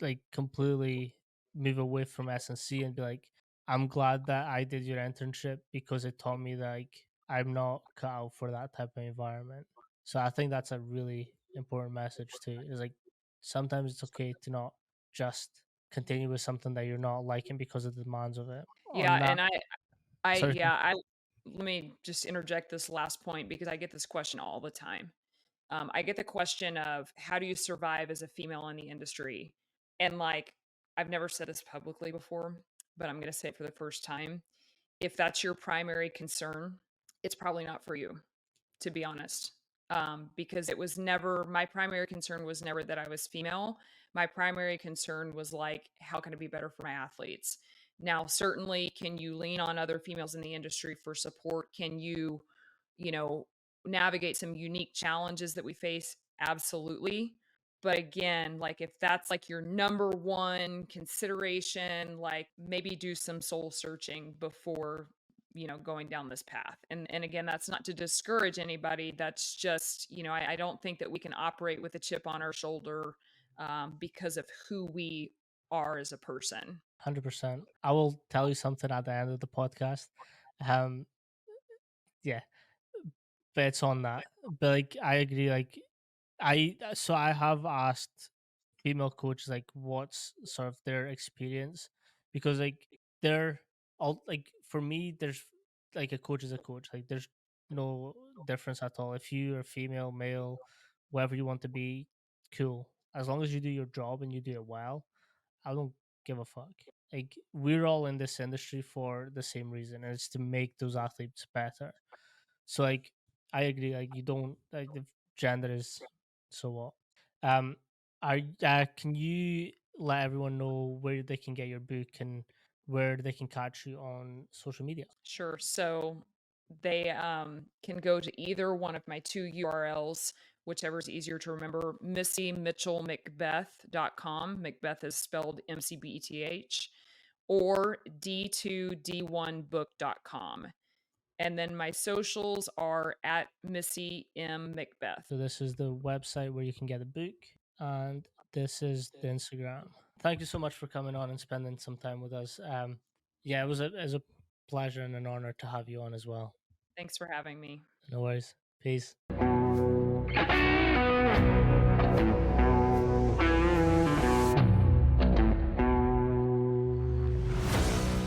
like completely move away from S&C and be like, I'm glad that I did your internship because it taught me that like I'm not cut out for that type of environment. So I think that's a really important message too. Is like sometimes it's okay to not just continue with something that you're not liking because of the demands of it. Yeah, On that, and sorry, I let me just interject this last point because I get this question all the time. I get the question of how do you survive as a female in the industry? And like, I've never said this publicly before, but I'm going to say it for the first time. If that's your primary concern, it's probably not for you, to be honest. Because it was never, my primary concern was never that I was female. My primary concern was like, how can it be better for my athletes? Now, certainly, can you lean on other females in the industry for support? Can you know, navigate some unique challenges that we face? Absolutely. But again, like if that's like your number one consideration, like maybe do some soul searching before, going down this path. And again, that's not to discourage anybody. That's just, I don't think that we can operate with a chip on our shoulder, because of who we are as a person. 100%. I will tell you something at the end of the podcast. Um, yeah, but it's on that. But like, I agree. Like, I have asked female coaches like what's sort of their experience because like they're all like for me there's like a coach is a coach, like there's no difference at all if you are female, male, whatever you want to be. Cool, as long as you do your job and you do it well. I don't give a fuck. Like we're all in this industry for the same reason, and it's to make those athletes better. So like I agree. Like you don't like the gender is so what. Um, are can you let everyone know where they can get your book and where they can catch you on social media? Sure. So they can go to either one of my two URLs, whichever is easier to remember: MissyMitchel-McBeth.com. Macbeth is spelled MCBETH, or D2D1book.com. And then my socials are at Missy M. McBeth. So this is the website where you can get a book, and this is the Instagram. Thank you so much for coming on and spending some time with us. Yeah, it was a pleasure and an honor to have you on as well. Thanks for having me. No worries. Peace.